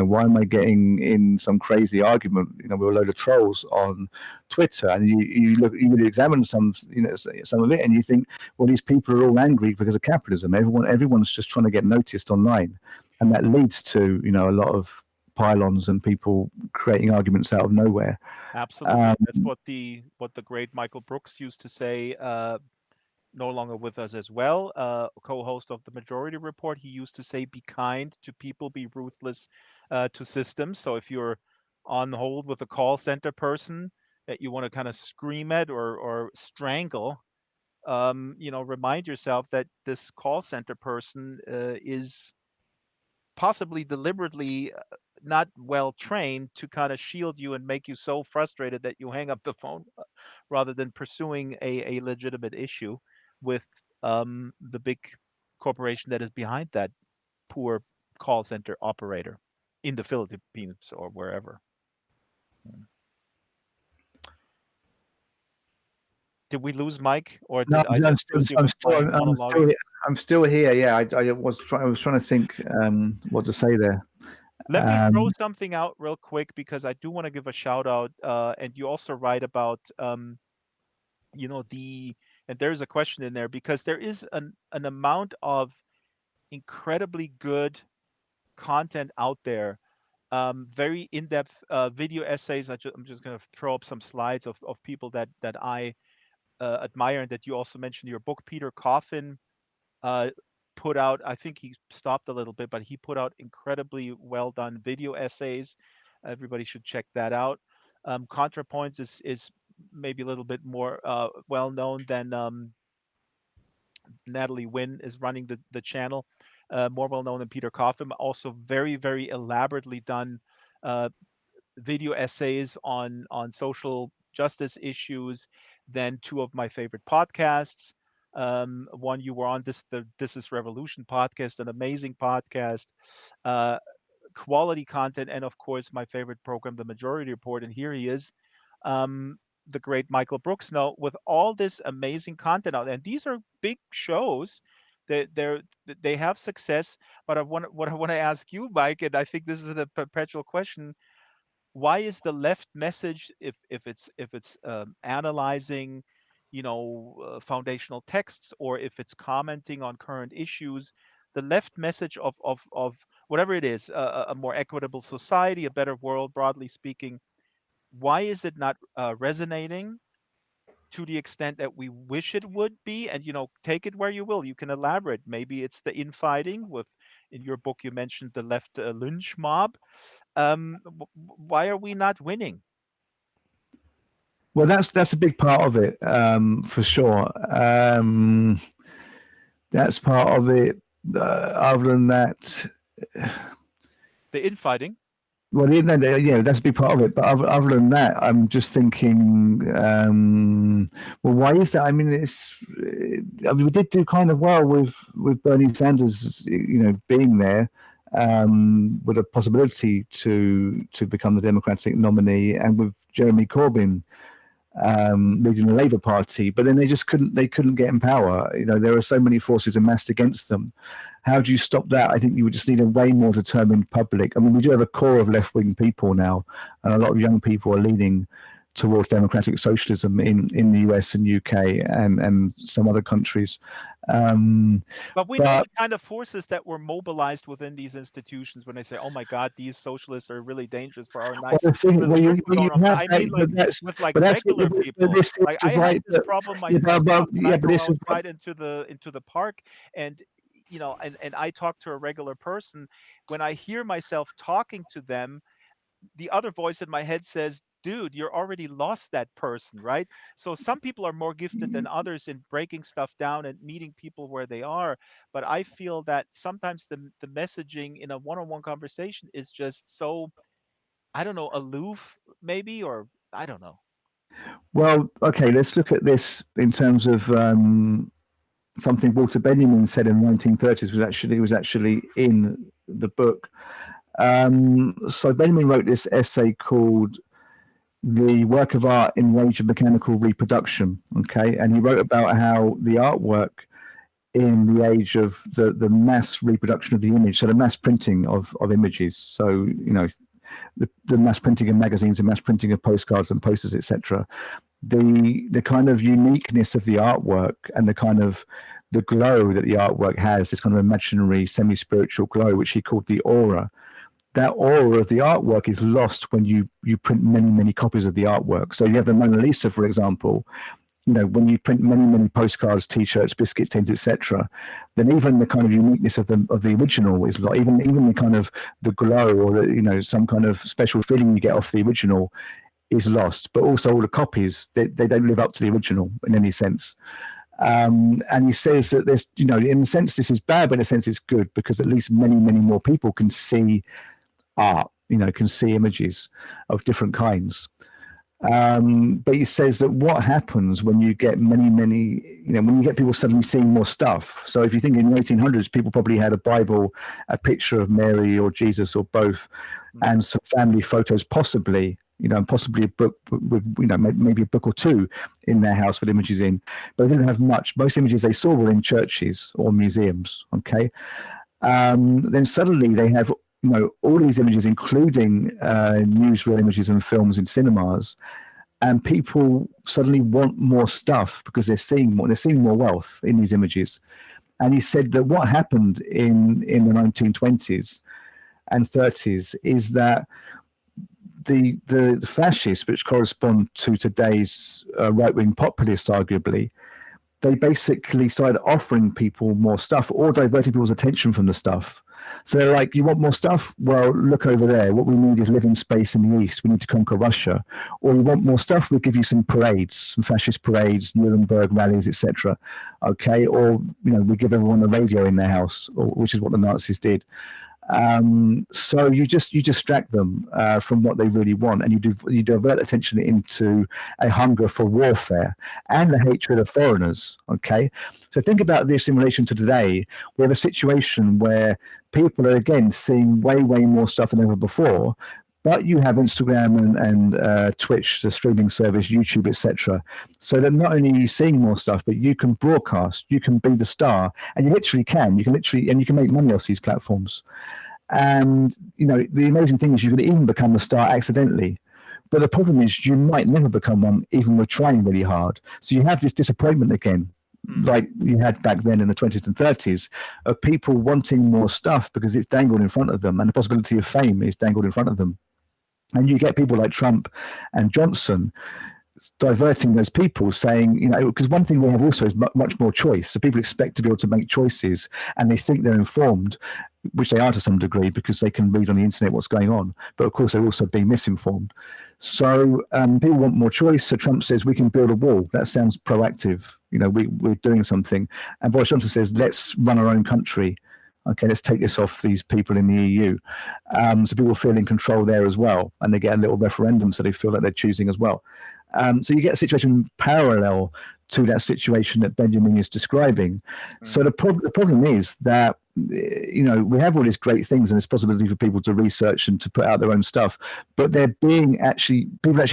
Why am I getting in some crazy argument? With a load of trolls on Twitter, and you really examine some of it, and you think, well, these people are all angry because of capitalism. Everyone's just trying to get noticed online, and that leads to a lot of pylons and people creating arguments out of nowhere. Absolutely. That's what the great Michael Brooks used to say. No longer with us as well, co-host of the Majority Report. He used to say, "Be kind to people, be ruthless to systems." So if you're on hold with a call center person that you want to kind of scream at or strangle, remind yourself that this call center person is possibly deliberately not well trained to kind of shield you and make you so frustrated that you hang up the phone rather than pursuing a legitimate issue with the big corporation that is behind that poor call center operator in the Philippines or wherever. Mm. Did we lose Mike, or No, did I I'm just still, lose you I'm with still, my I'm monologue? still, I'm still here. Yeah, I was trying to think what to say there. Let me throw Um, something out real quick because I do want to give a shout out. And you also write about, the, and there's a question in there because there is an amount of incredibly good content out there, very in-depth video essays. I'm just going to throw up some slides of people that I admire and that you also mentioned in your book. Peter Coffin uh, put out, I think he stopped a little bit, but he put out incredibly well done video essays. Everybody should check that out. ContraPoints is maybe a little bit more well known than Natalie Wynn is running the channel, more well known than Peter Coffin. Also, very very elaborately done uh, video essays on social justice issues. Then two of my favorite podcasts. One you were on, the This Is Revolution podcast, an amazing podcast, uh, quality content, and of course my favorite program, The Majority Report. And here he is, um, the great Michael Brooks. Now, with all this amazing content out, and these are big shows, they have success. But what I want to ask you, Mike, and I think this is a perpetual question: why is the left message, if it's analyzing, foundational texts, or if it's commenting on current issues, the left message of whatever it is, a more equitable society, a better world, broadly speaking, why is it not resonating to the extent that we wish it would be? And take it where you will. You can elaborate. Maybe it's the infighting. In your book you mentioned the left lynch mob. Why are we not winning? Well, that's a big part of it, for sure. That's part of it. Other than that, The infighting. well, yeah, that's a big part of it. But other than that, I'm just thinking, well, why is that? I mean, I mean, we did do kind of well with Bernie Sanders, being there, with a possibility to become the Democratic nominee, and with Jeremy Corbyn leading the Labour Party, but then they couldn't get in power. There are so many forces amassed against them. How do you stop that? I think you would just need a way more determined public. I mean, we do have a core of left-wing people now, and a lot of young people are leaning towards democratic socialism in the US and UK and some other countries. But we know the kind of forces that were mobilized within these institutions when they say, "Oh my God, these socialists are really dangerous for our nice." I mean, with regular people. Like I had this problem myself when I go outside into the park, and and I talk to a regular person. When I hear myself talking to them, the other voice in my head says, dude, you're already lost that person, right? So some people are more gifted than others in breaking stuff down and meeting people where they are. But I feel that sometimes the messaging in a one-on-one conversation is just so, I don't know, aloof maybe, or I don't know. Well, okay, let's look at this in terms of something Walter Benjamin said in the 1930s was actually in the book. So Benjamin wrote this essay called "The Work of Art in the Age of Mechanical Reproduction." Okay, and he wrote about how the artwork in the age of the mass reproduction of the image, so the mass printing of images, so the mass printing of magazines and mass printing of postcards and posters, etc. The kind of uniqueness of the artwork and the kind of the glow that the artwork has, this kind of imaginary semi-spiritual glow, which he called the aura. That aura of the artwork is lost when you print many copies of the artwork. So you have the Mona Lisa, for example. When you print many postcards, T-shirts, biscuit tins, etc., then even the kind of uniqueness of the original is lost. Even the kind of the glow or some kind of special feeling you get off the original is lost. But also all the copies, they don't live up to the original in any sense. And he says that there's, in a sense this is bad, but in a sense it's good, because at least many more people can see art, can see images of different kinds. But he says that what happens when you get many, when you get people suddenly seeing more stuff. So if you think in the 1800s, people probably had a Bible, a picture of Mary or Jesus or both, and some family photos, possibly, and possibly a book with, maybe a book or two in their house with images in, but they didn't have much. Most images they saw were in churches or museums. Okay. Then suddenly they have, all these images, including newsreel images and films in cinemas, and people suddenly want more stuff because they're seeing more wealth in these images. And he said that what happened in the 1920s and 30s is that the fascists, which correspond to today's right-wing populists, arguably, they basically started offering people more stuff or diverting people's attention from the stuff. So they're like, you want more stuff? Well, look over there. What we need is living space in the East. We need to conquer Russia. Or you want more stuff? We'll give you some parades, some fascist parades, Nuremberg rallies, etc. Okay. Or, we give everyone a radio in their house, which is what the Nazis did. So you distract them from what they really want, and you divert attention into a hunger for warfare and the hatred of foreigners. Okay, so think about this in relation to today. We have a situation where people are again seeing way more stuff than ever before. But you have Instagram and Twitch, the streaming service, YouTube, etc. So that not only are you seeing more stuff, but you can broadcast, you can be the star, and you can make money off these platforms. And the amazing thing is you can even become a star accidentally. But the problem is you might never become one, even with trying really hard. So you have this disappointment again, like you had back then in the 20s and 30s, of people wanting more stuff because it's dangled in front of them, and the possibility of fame is dangled in front of them. And you get people like Trump and Johnson diverting those people, saying, because one thing we have also is much more choice. So people expect to be able to make choices, and they think they're informed, which they are to some degree because they can read on the internet what's going on. But of course, they're also being misinformed. So people want more choice. So Trump says we can build a wall. That sounds proactive. We're doing something. And Boris Johnson says, let's run our own country. Okay, let's take this off these people in the EU. So people feel in control there as well, and they get a little referendum, so they feel like they're choosing as well. So you get a situation parallel to that situation that Benjamin is describing. So the problem is that we have all these great things and this possibility for people to research and to put out their own stuff, but people are actually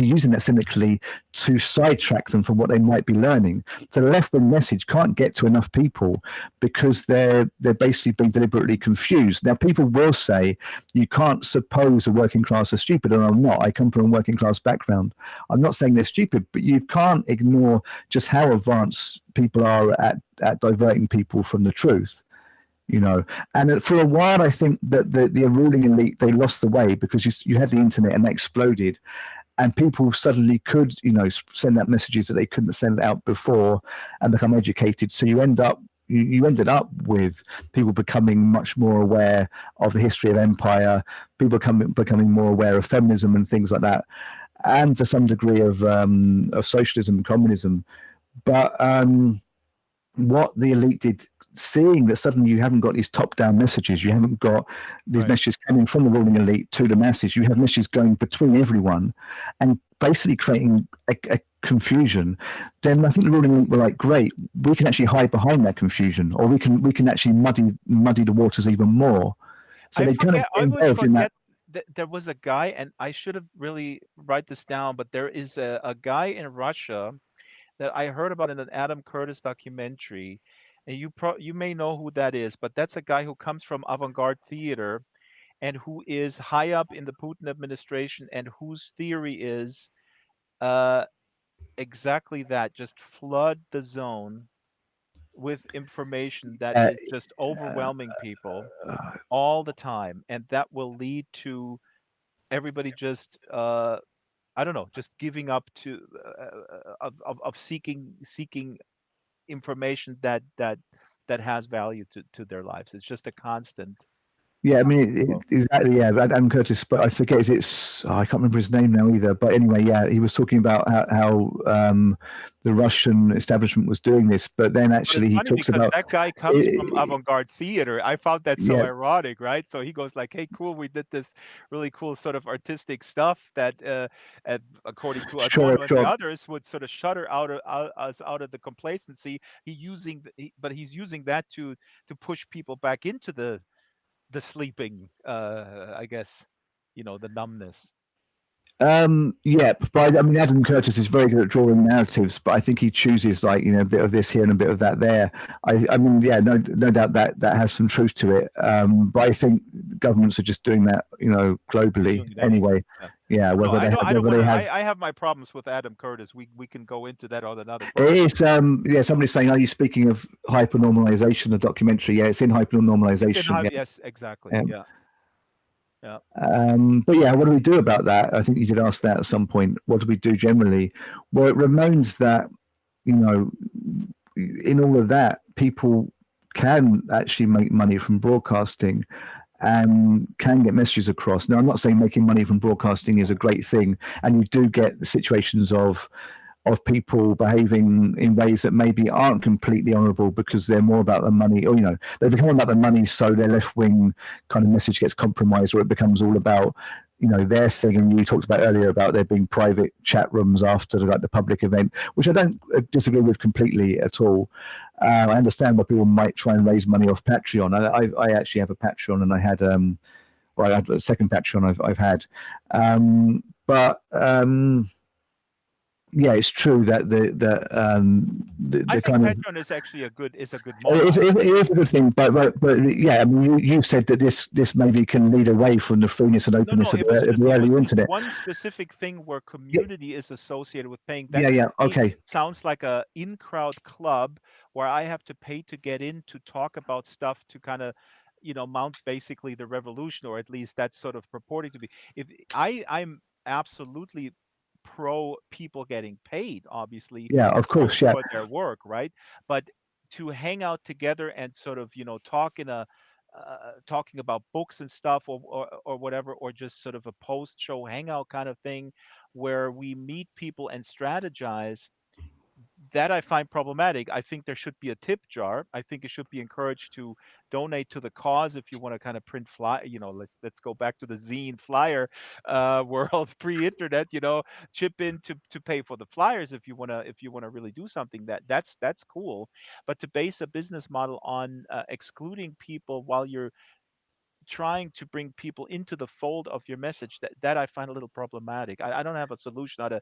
using that cynically to sidetrack them from what they might be learning. So the left-wing message can't get to enough people because they're basically being deliberately confused. Now, people will say you can't suppose a working class are stupid, and I'm not. I come from a working class background. I'm not saying they're stupid, but you can't ignore just how advanced people are at diverting people from the truth. And for a while I think that the ruling elite, they lost the way because you had the internet and that exploded, and people suddenly could send out messages that they couldn't send out before and become educated. So you ended up with people becoming much more aware of the history of empire, people becoming more aware of feminism and things like that, and to some degree of socialism and communism. But what the elite did, seeing that suddenly you haven't got these top-down messages, you haven't got these messages coming from the ruling elite to the masses, you have messages going between everyone and basically creating a confusion, then I think the ruling elite were like, great, we can actually hide behind that confusion, or we can actually muddy the waters even more. So I they kind of forget. I get always involved in that. forget that there was a guy, and I should have really write this down. But there is a guy in Russia that I heard about in an Adam Curtis documentary, and you may know who that is. But that's a guy who comes from avant-garde theater and who is high up in the Putin administration, and whose theory is uh, exactly that: just flood the zone with information that Uh, is just overwhelming people all the time, and that will lead to everybody just I don't know, just giving up to of seeking information that has value to their lives. It's just a constant Yeah, I mean, flow. exactly. Yeah, Adam Curtis, but I forget. I can't remember his name now either. But anyway, yeah, he was talking about how the Russian establishment was doing this, but then But it's actually he funny talks because about, that guy comes from it, avant-garde theater. I found that so yeah, ironic, right? So he goes like, "Hey, cool, we did this really cool sort of artistic stuff that, according to sure, Adorno and the sure. others, would sort of shudder us out of the complacency." But he's using that to push people back into the sleeping, I guess, the numbness. Yeah, but I mean, Adam Curtis is very good at drawing narratives, but I think he chooses like a bit of this here and a bit of that there. I mean, yeah, no doubt that has some truth to it. But I think governments are just doing that, globally Doing it everywhere. anyway. Yeah. Yeah, No, whether I don't whether want they to. have. I have my problems with Adam Curtis. We can go into that on another It program. is, yeah. Somebody's saying, "Are you speaking of hypernormalization, the documentary?" Yeah, it's in It's in hypernormalization. high. Yeah. Yes, exactly. Yeah. Yeah, yeah. But yeah, what do we do about that? I think you did ask that at some point. What do we do generally? Well, it remains that, you know, in all of that, people can actually make money from broadcasting and can get messages across. Now, I'm not saying making money from broadcasting is a great thing, and you do get the situations of people behaving in ways that maybe aren't completely honourable because they're more about the money, or they become about the money, so their left wing kind of message gets compromised, or it becomes all about their thing. And you talked about earlier about there being private chat rooms after the public event, which I don't disagree with completely at all. I understand why people might try and raise money off Patreon. I actually have a Patreon, and I had I had a second Patreon I've had, but. Yeah, it's true that I the think kind of Patreon is actually a good it model. is a good thing, but yeah, I mean, you said that this maybe can lead away from the freeness and No, no, openness of the it was early just internet. one specific thing where Yeah, community is associated with paying. That yeah, to yeah. me Okay, sounds like a in-crowd club where I have to pay to get in to talk about stuff to kind of, mount basically the revolution, or at least that's sort of purporting to be. If I'm absolutely pro people getting paid, obviously, Yeah, of course. Yeah, for their work, right? But to hang out together and sort of, talk in a talking about books and stuff, or whatever, or just sort of a post show hangout kind of thing where we meet people and strategize, that I find problematic. I think there should be a tip jar. I think it should be encouraged to donate to the cause if you want to kind of print fly. Let's go back to the zine flyer world pre-internet. Chip in to pay for the flyers if you wanna really do something. That's cool. But to base a business model on excluding people while you're trying to bring people into the fold of your message, that I find a little problematic. I don't have a solution how to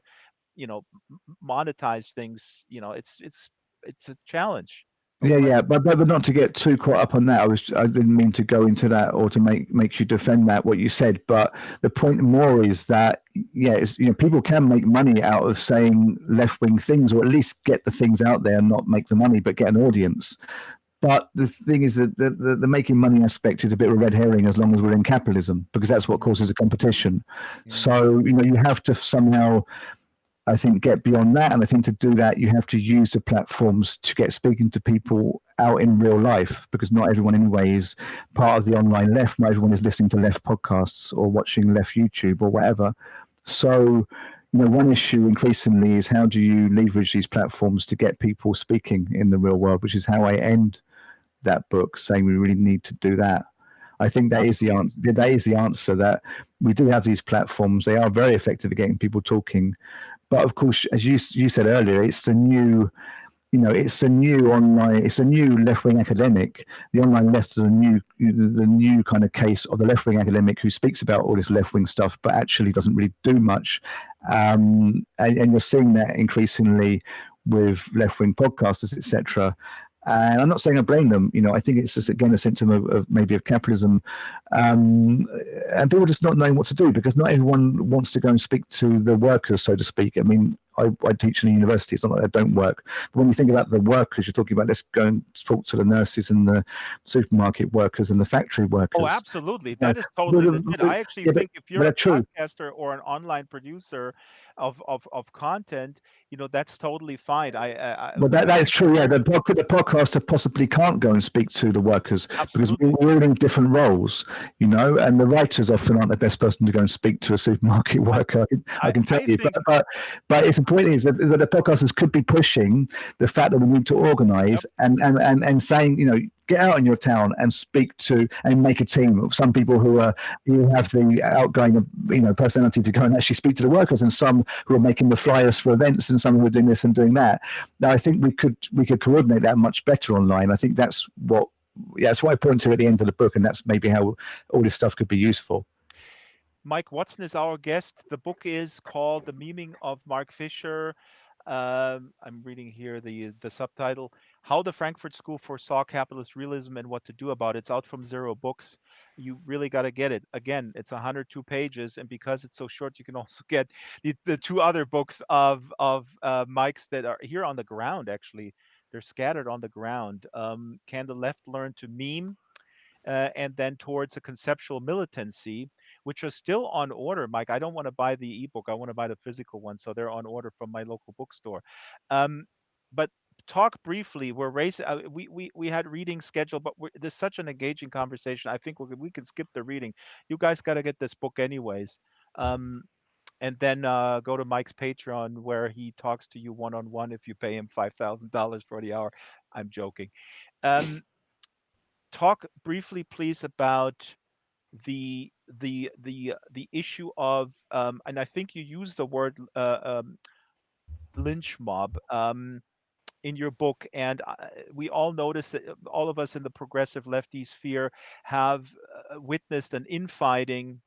monetize things. It's a challenge. yeah, What? yeah. But not to get too caught up on that. I didn't mean to go into that or to make you defend that what you said. But the point more is that yeah, people can make money out of saying left wing things, or at least get the things out there and not make the money, but get an audience. But the thing is that the making money aspect is a bit of a red herring as long as we're in capitalism, because that's what Mhm, causes a competition. mhm. So you have to somehow, I think, get beyond that. And I think to do that, you have to use the platforms to get speaking to people out in real life, because not everyone, anyway, is part of the online left. Not everyone is listening to left podcasts or watching left YouTube or whatever. So, one issue increasingly is how do you leverage these platforms to get people speaking in the real world, which is how I end that book, saying we really need to do that. I think that is the Absolutely. answer. That is the answer. That we do have these platforms; they are very effective at getting people talking. But of course, as you said earlier, it's the new, it's a new online, it's a new left wing academic. The online left is the new kind of case of the left wing academic who speaks about all this left wing stuff, but actually doesn't really do much. And you're seeing that increasingly with left wing podcasters, etc. And I'm not saying I blame them. I think it's just again a symptom of maybe of capitalism, um, and people just not knowing what to do, because not everyone wants to go and speak to the workers, so to speak. I mean, I teach in a university. It's not like I don't work. But when you think about the workers, you're talking about, let's go and talk to the nurses and the supermarket workers and the factory Oh, workers. absolutely. Uh, That is totally legit. I actually yeah, think if but you're they're a true. podcaster or an online producer of content, that's totally fine. Well, that is true. Yeah, the podcaster possibly can't go and speak to the workers because absolutely. we're all in different roles, and the writers often aren't the best person to go and speak to a supermarket I worker. I I can tell I you, think. but it's the point is that the podcasters could be pushing the fact that we need to organise Yep. and saying, get out in your town and speak to and make a team of some people who have the outgoing personality to go and actually speak to the workers, and some who are making the flyers for events, and some who are doing this and doing that. Now I think we could coordinate that much better online. I think that's what yeah, that's what I point to at the end of the book, and that's maybe how all this stuff could be useful. Mike Watson is our guest. The book is called The Meaning of Mark Fisher. I'm reading here the subtitle: How the Frankfurt School Foresaw Capitalist Realism and What to Do About It. It's out from Zero Books. You really got to get it. Again, it's 102 pages, and because it's so short, you can also get the two other books of Mike's that are here on the ground. Actually, they're scattered on the ground. Can the left learn to meme? And then towards a conceptual militancy, which are still on order. Mike, I don't want to buy the ebook. I want to buy the physical one, so they're on order from my local bookstore. Um, but talk briefly. We're racing. We had reading scheduled, but there's such an engaging conversation. I think we can skip the reading. You guys got to get this book anyways. Um, and then go to Mike's Patreon where he talks to you one on one if you pay him $5,000 for the hour. I'm joking. Um, Talk briefly, please, about the issue of and I think you use the word lynch mob in your book, and we all notice that all of us in the progressive lefty sphere have witnessed an infighting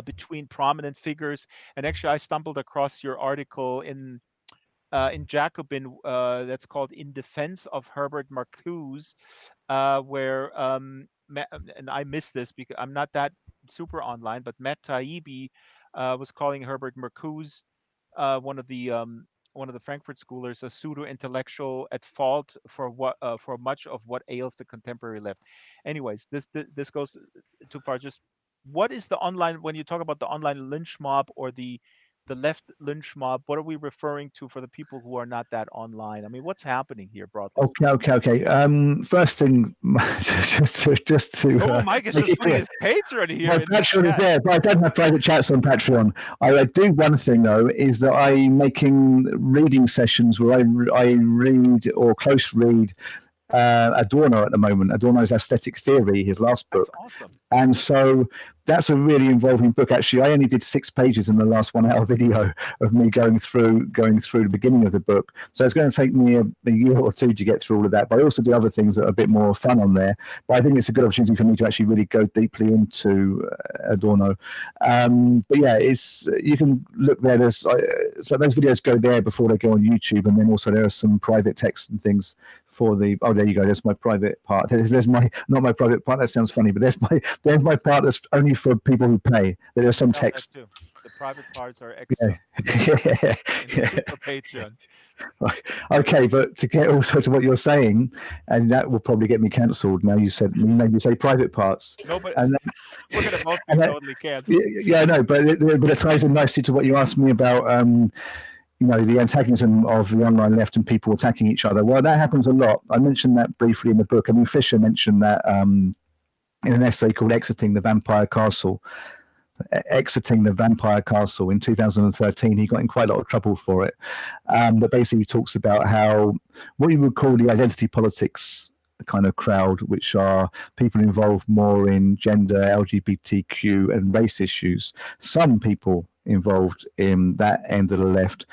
between prominent figures. And actually, I stumbled across your article in Jacobin that's called "In Defense of Herbert Marcuse," where and I missed this because I'm not that super online, but Matt Taibbi was calling Herbert Marcuse, one of the Frankfurt schoolers, a pseudo intellectual at fault for much of what ails the contemporary left. Anyways, this goes too far. Just what is the online when you talk about the online lynch mob or the the left lynch mob. What are we referring to for the people who are not that online? I mean, what's happening here, broadly speaking? Okay. First thing, just to Oh, Mike is make just it putting clear, his Patreon here my in the Patreon is chat. there, but I don't have private chats on Patreon. I do one thing though, is that I'm making reading sessions where I read or close read Adorno at the moment. Adorno's Aesthetic Theory, his last That's book. awesome. And so that's a really involving book. Actually, I only did 6 pages in the last 1 hour video of me going through the beginning of the book. So it's going to take me a year or two to get through all of that. But I also do other things that are a bit more fun on there. But I think it's a good opportunity for me to actually really go deeply into Adorno. But yeah, you can look there. So those videos go there before they go on YouTube, and then also there are some private text and things for the. Oh, there you go. There's my private part. There's my not my private part. That sounds funny, but there's my part that's only for people who pay. There's some Tell that text. too. The private parts are Yeah. extra in the super Patreon. Okay, but to get also to what you're saying, and that will probably get me cancelled. Now you made me say private parts, No, but and we're gonna both be and totally canceled. yeah, I know, but it ties in nicely to what you asked me about. The antagonism of the online left and people attacking each other. Well, that happens a lot. I mentioned that briefly in the book. I mean, Fisher mentioned that in an essay called "Exiting the Vampire Castle." Exiting the Vampire Castle in 2013, he got in quite a lot of trouble for it. But basically, he talks about how what you would call the identity politics kind of crowd, which are people involved more in gender, LGBTQ, and race issues. Some people involved in that end of the left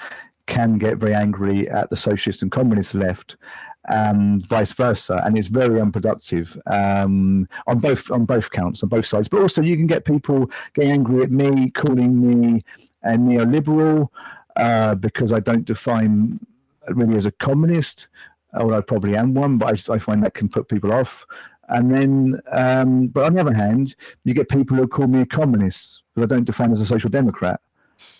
can get very angry at the socialist and communist left, and vice versa, and it's very unproductive on both counts, on both sides. But also, you can get people getting angry at me, calling me a neoliberal because I don't define really as a communist, although I probably am one. But I find that can put people off. And then, but on the other hand, you get people who call me a communist because I don't define as a social democrat.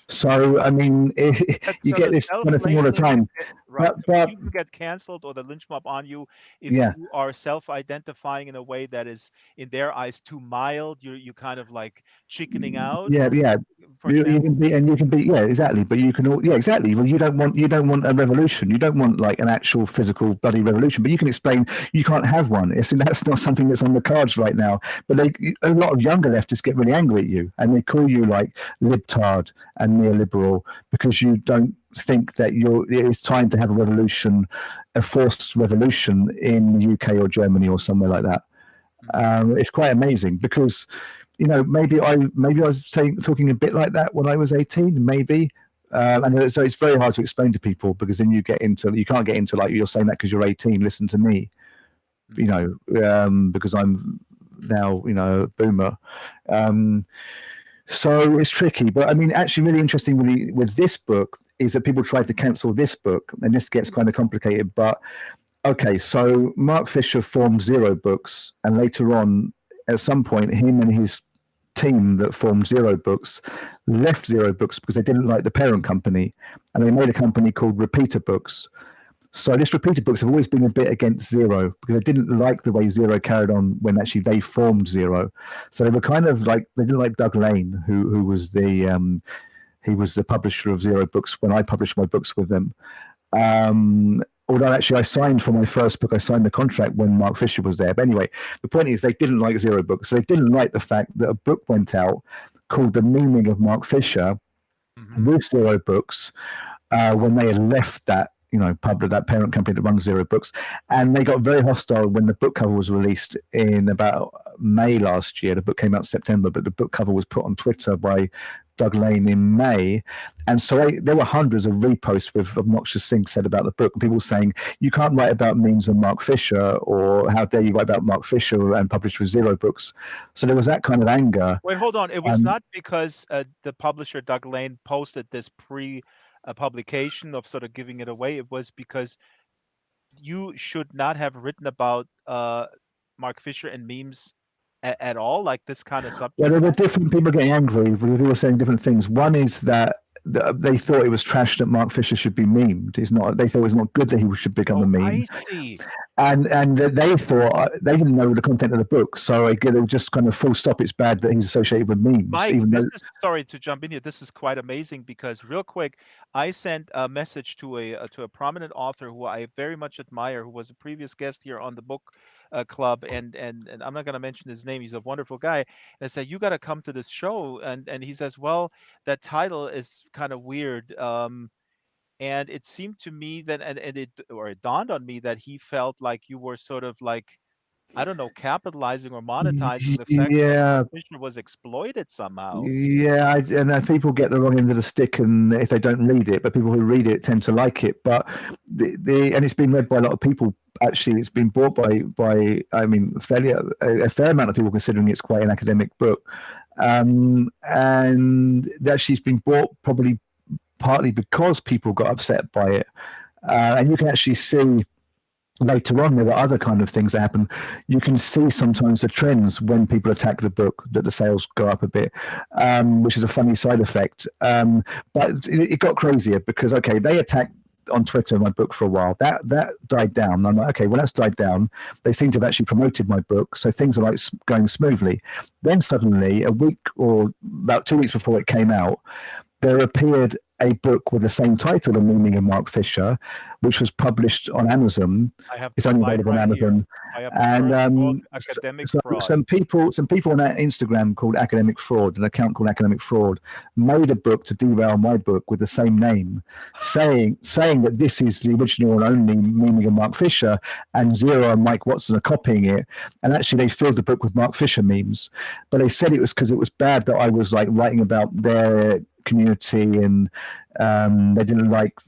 So I mean, you get the this kind of thing all the self-labeling, time. right? So But you can get canceled or the lynch mob on you if yeah, you are self-identifying in a way that is, in their eyes, too mild. You kind of like chickening out, yeah. for You can example. be, and you can be, yeah, exactly. But you can, yeah, exactly. Well, you don't want a revolution. You don't want like an actual physical bloody revolution. But you can explain you can't have one. That's not something that's on the cards right now. But a lot of younger leftists get really angry at you, and they call you like libtard and neoliberal because you don't think that it's time to have a revolution, a forced revolution in the UK or Germany or somewhere like that. It's quite amazing because maybe I was talking a bit like that when I was 18, maybe. And so it's very hard to explain to people because then you can't get into like you're saying that because you're 18. Listen to me, because I'm now a boomer. So it's tricky, but I mean, actually, really interesting with this book is that people tried to cancel this book, and this gets kind of complicated. But okay, so Mark Fisher formed Zero Books, and later on, at some point, him and his team that formed Zero Books left Zero Books because they didn't like the parent company, and they made a company called Repeater Books. So this Repeater Books have always been a bit against Zero because they didn't like the way Zero carried on when actually they formed Zero. So they were kind of like, they didn't like Doug Lane, who was he was the publisher of Zero Books when I published my books with them. Although actually I signed for my first book, I signed the contract when Mark Fisher was there. But anyway, the point is they didn't like Zero Books. So they didn't like the fact that a book went out called The Meaning of Mark Fisher with Zero Books when they had left that that parent company that runs Zero Books, and they got very hostile when the book cover was released in about May last year. The book came out in September, but the book cover was put on Twitter by Doug Lane in May, and so there were hundreds of reposts with obnoxious things said about the book, and people saying you can't write about memes and Mark Fisher, or how dare you write about Mark Fisher and publish with Zero Books. So there was that kind of anger. Wait, hold on. It was not because the publisher Doug Lane posted this publication of sort of giving it away. It was because you should not have written about Mark Fisher and memes at all, like this kind of Well, subject there were matter. different people getting angry. We were saying different things. One is that they thought it was trash that Mark Fisher should be memed. It's not. They thought it was not good that he should become a Oh, meme, I see. and they thought they didn't know the content of the book, so they were just kind of full stop. It's bad that he's associated with memes, Mike, even this though. is sorry to jump in here. This is quite amazing because real quick, I sent a message to a prominent author who I very much admire, who was a previous guest here on the book club, and I'm not going to mention his name. He's a wonderful guy. And I said, you got to come to this show, and he says, well, that title is kind of weird. And it seemed to me that, and it dawned on me that he felt like you were sort of like, I don't know, capitalizing or monetizing the fact that Yeah, Mark Fisher was exploited somehow. yeah, and people get the wrong end of the stick, and if they don't read it, but people who read it tend to like it. But and it's been read by a lot of people. Actually, it's been bought by I mean, fairly a fair amount of people, considering it's quite an academic book. And actually, it's been bought probably partly because people got upset by it, and you can actually see later on there were other kind of things that happen. You can see sometimes the trends when people attack the book, that the sales go up a bit, which is a funny side effect. But it got crazier because, okay, they attacked on Twitter my book for a while. That died down. I'm like, okay, well, that's died down. They seem to have actually promoted my book, so things are like going smoothly. Then suddenly, a week or about 2 weeks before it came out, there appeared a book with the same title, The Meaning of Mark Fisher, which was published on Amazon. I have the It's only slide available on right here. Amazon. I have the And first book, Academic so Fraud. some people on that Instagram called Academic Fraud, an account called Academic Fraud, made a book to derail my book with the same name, saying that this is the original and only Meaning of Mark Fisher, and Zero and Mike Watson are copying it. And actually, they filled the book with Mark Fisher memes, but they said it was because it was bad that I was like writing about their community, and they didn't like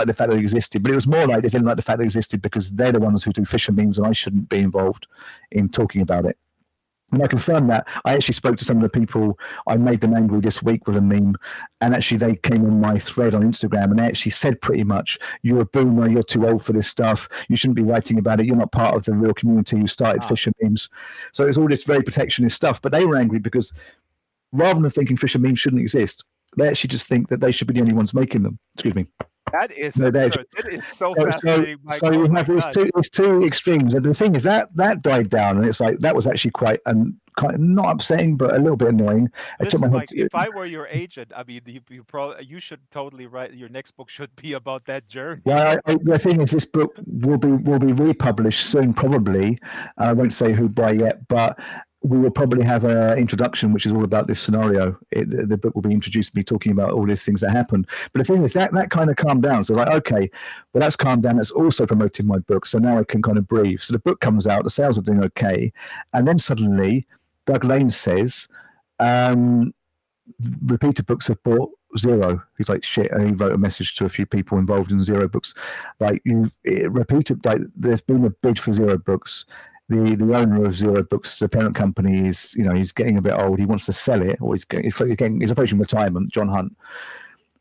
the fact that it existed, but it was more like they didn't like the fact that it existed because they're the ones who do Fisher memes, and I shouldn't be involved in talking about it. And I confirmed that. I actually spoke to some of the people I made them angry this week with a meme, and actually they came on my thread on Instagram, and they actually said pretty much, "You're a boomer. You're too old for this stuff. You shouldn't be writing about it. You're not part of the real community who started Fisher memes." So it was all this very protectionist stuff. But they were angry because rather than thinking Fisher memes shouldn't exist, they actually just think that they should be the only ones making them. Excuse me. That is No, absurd. That is so so, so, fascinating, Mike. so Oh you my have these God. two extremes, and the thing is that died down, and it's like that was actually quite kind of not upsetting, but a little bit annoying. I took Listen, my head. Mike, if I were your agent, I mean, you should totally write your next book should be about that journey. Well, the thing is, this book will be republished soon, probably. I won't say who by yet, but we will probably have an introduction, which is all about this scenario. The book will be introduced me talking about all these things that happened. But the thing is, that kind of calmed down. So like, okay, well, that's calmed down. That's also promoting my book. So now I can kind of breathe. So the book comes out, the sales are doing okay. And then suddenly, Doug Lane says, repeater books have bought zero. He's like, shit. And he wrote a message to a few people involved in zero books. Like, repeated, like, there's been a bid for zero books. The owner of Zero Books, the parent company, is, he's getting a bit old. He wants to sell it, or he's approaching retirement. John Hunt,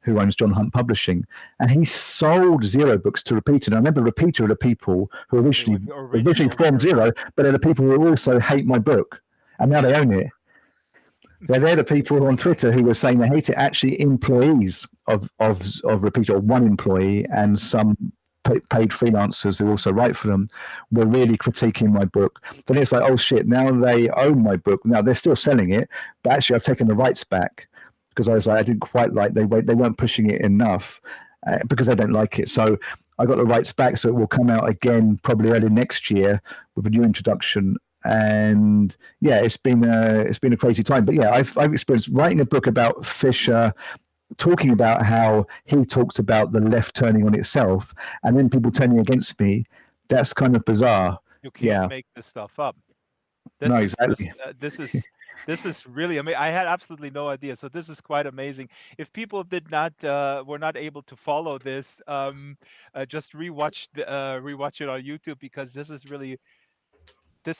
who owns John Hunt Publishing, and he sold Zero Books to Repeater. And I remember Repeater are the people who originally formed Zero, but they're the people who also hate my book, and now they own it. So they're the people on Twitter who were saying they hate it. Actually, employees of Repeater, or one employee, and some paid freelancers who also write for them, were really critiquing my book. Then it's like, oh shit, now they own my book. Now they're still selling it, but actually I've taken the rights back, because I was like, I didn't quite like, they weren't pushing it enough, because they don't like it. So I got the rights back, so it will come out again probably early next year with a new introduction. And yeah, it's been a crazy time. But yeah, I've experienced writing a book about Fisher, talking about how he talks about the left turning on itself, and then people turning against me. That's kind of bizarre. You can't Yeah. make this stuff up. No, This is exactly. this is really amazing. I had absolutely no idea. So this is quite amazing. If people did not were not able to follow this, just rewatch it on YouTube, because this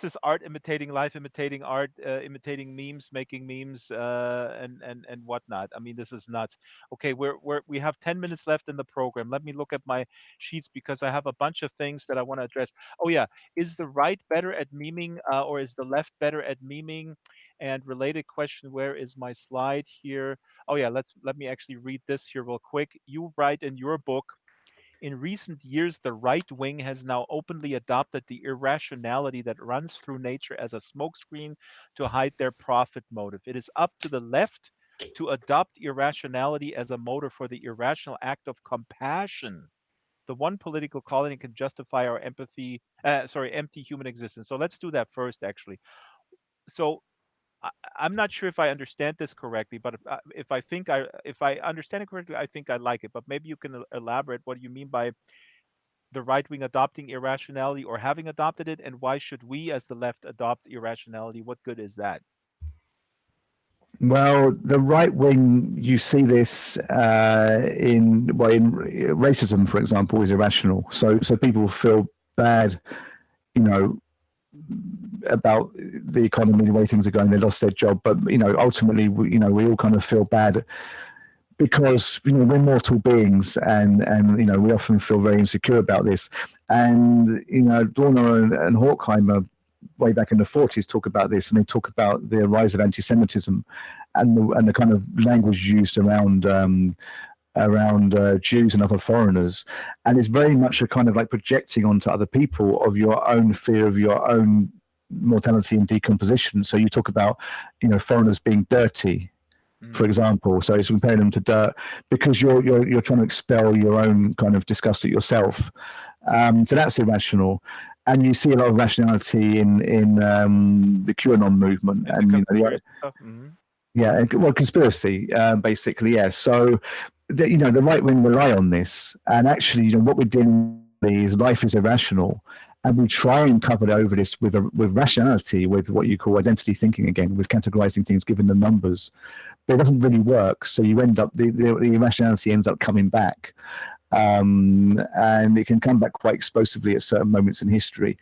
is art imitating life, imitating art, imitating memes, making memes, and whatnot. I mean, this is nuts. Okay, we have 10 minutes left in the program. Let me look at my sheets because I have a bunch of things that I want to address. Oh yeah, is the right better at memeing, or is the left better at memeing? And related question, where is my slide here? Oh yeah, let me actually read this here real quick. You write in your book, in recent years, the right wing has now openly adopted the irrationality that runs through nature as a smokescreen to hide their profit motive. It is up to the left to adopt irrationality as a motive for the irrational act of compassion, the one political calling can justify our empty human existence. So let's do that first, actually. So I'm not sure if I understand this correctly, but if I understand it correctly, I think I like it. But maybe you can elaborate what you mean by the right wing adopting irrationality or having adopted it, and why should we, as the left, adopt irrationality? What good is that? Well, the right wing, you see this in racism, for example, is irrational. So people feel bad, you know, about the economy, the way things are going. They lost their job, but ultimately, we all kind of feel bad because we're mortal beings, and we often feel very insecure about this. And Dorner and Horkheimer, way back in the 40s, talk about this, and they talk about the rise of anti-Semitism and the kind of language used around Jews and other foreigners, and it's very much a kind of like projecting onto other people of your own fear of your own mortality and decomposition. So you talk about foreigners being dirty, for Mm, example. So it's comparing them to dirt because you're trying to expel your own kind of disgust at yourself. So that's irrational. And you see a lot of rationality in the QAnon movement, and the and conspiracy stuff. Mm, yeah, well, conspiracy, basically, yeah. So, the right wing rely on this, and actually, what we're dealing with is life is irrational, and we try and cover over this with rationality, with what you call identity thinking again, with categorizing things, giving them numbers, but it doesn't really work. So you end up the irrationality ends up coming back, and it can come back quite explosively at certain moments in history.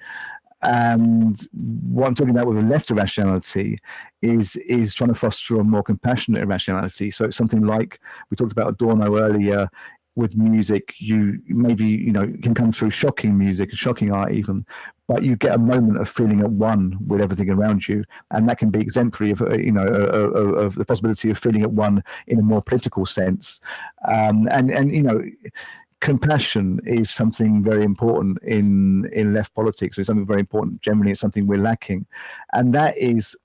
And what I'm talking about with a left irrationality is trying to foster a more compassionate irrationality. So it's something like we talked about Adorno earlier with music. You maybe it can come through shocking music, shocking art even, but you get a moment of feeling at one with everything around you, and that can be exemplary of of the possibility of feeling at one in a more political sense. And compassion is something very important in left politics. It's something very important generally. It's something we're lacking, and that is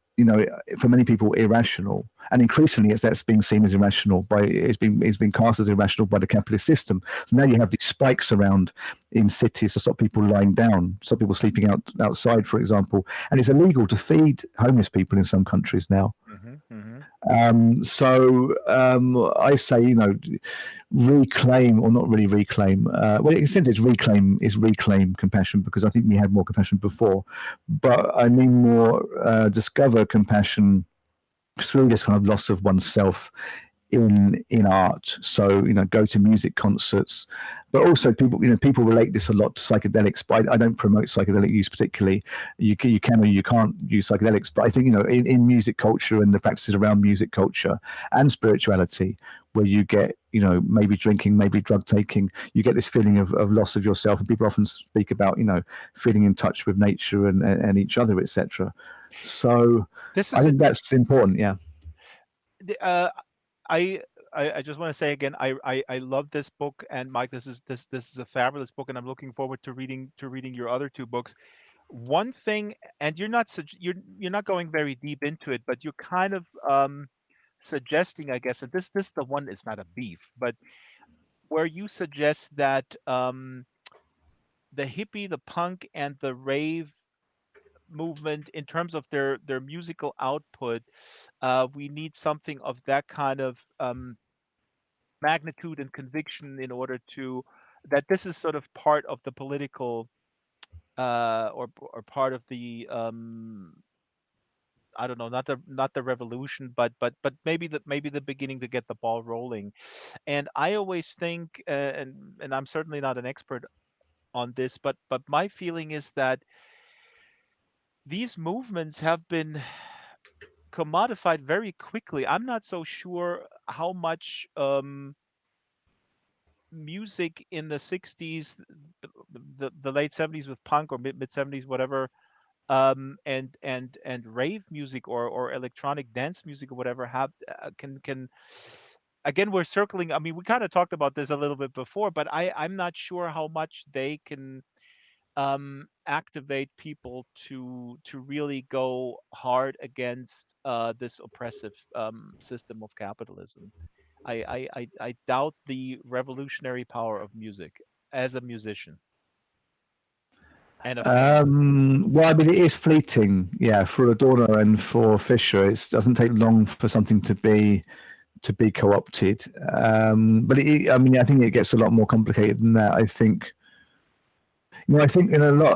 for many people irrational, and increasingly that's being seen as irrational by it's been cast as irrational by the capitalist system. So now you have these spikes around in cities to stop people lying down, stop people sleeping outside, for example, and it's illegal to feed homeless people in some countries now. mm-hmm, mm-hmm. So I say, reclaim, or not really reclaim. Well, in a sense, it's reclaim compassion, because I think we had more compassion before, but I mean more discover compassion through this kind of loss of oneself in art. So go to music concerts, but also people relate this a lot to psychedelics. But I don't promote psychedelic use particularly. You can or you can't use psychedelics, but I think in music culture and the practices around music culture and spirituality, where you get maybe drinking, maybe drug taking, you get this feeling of loss of yourself, and people often speak about feeling in touch with nature and each other, etc. So This I is a think that's important. Yeah. the- uh, I I just want to say again, I love this book, and Mike, this is a fabulous book, and I'm looking forward to reading your other two books. One thing, and you're not going very deep into it, but you're kind of suggesting, I guess, and this the one is not a beef, but where you suggest that the hippie, the punk, and the rave movement, in terms of their musical output, we need something of that kind of magnitude and conviction in order to that this is sort of part of the political or part of the I don't know, not the revolution, but maybe the beginning to get the ball rolling. And I always think, and I'm certainly not an expert on this, but my feeling is that these movements have been commodified very quickly. I'm not so sure how much music in the 60s, the late 70s with punk, or mid 70s, whatever, and rave music or electronic dance music or whatever have can again, we're circling. I mean, we kind of talked about this a little bit before, but I'm not sure how much they can activate people to really go hard against this oppressive system of capitalism. I doubt the revolutionary power of music as a musician and a fan. Well, I mean, it is fleeting, yeah. For Adorno and for Fisher, it doesn't take long for something to be co-opted. But I mean, I think it gets a lot more complicated than that. I think, I think in a lot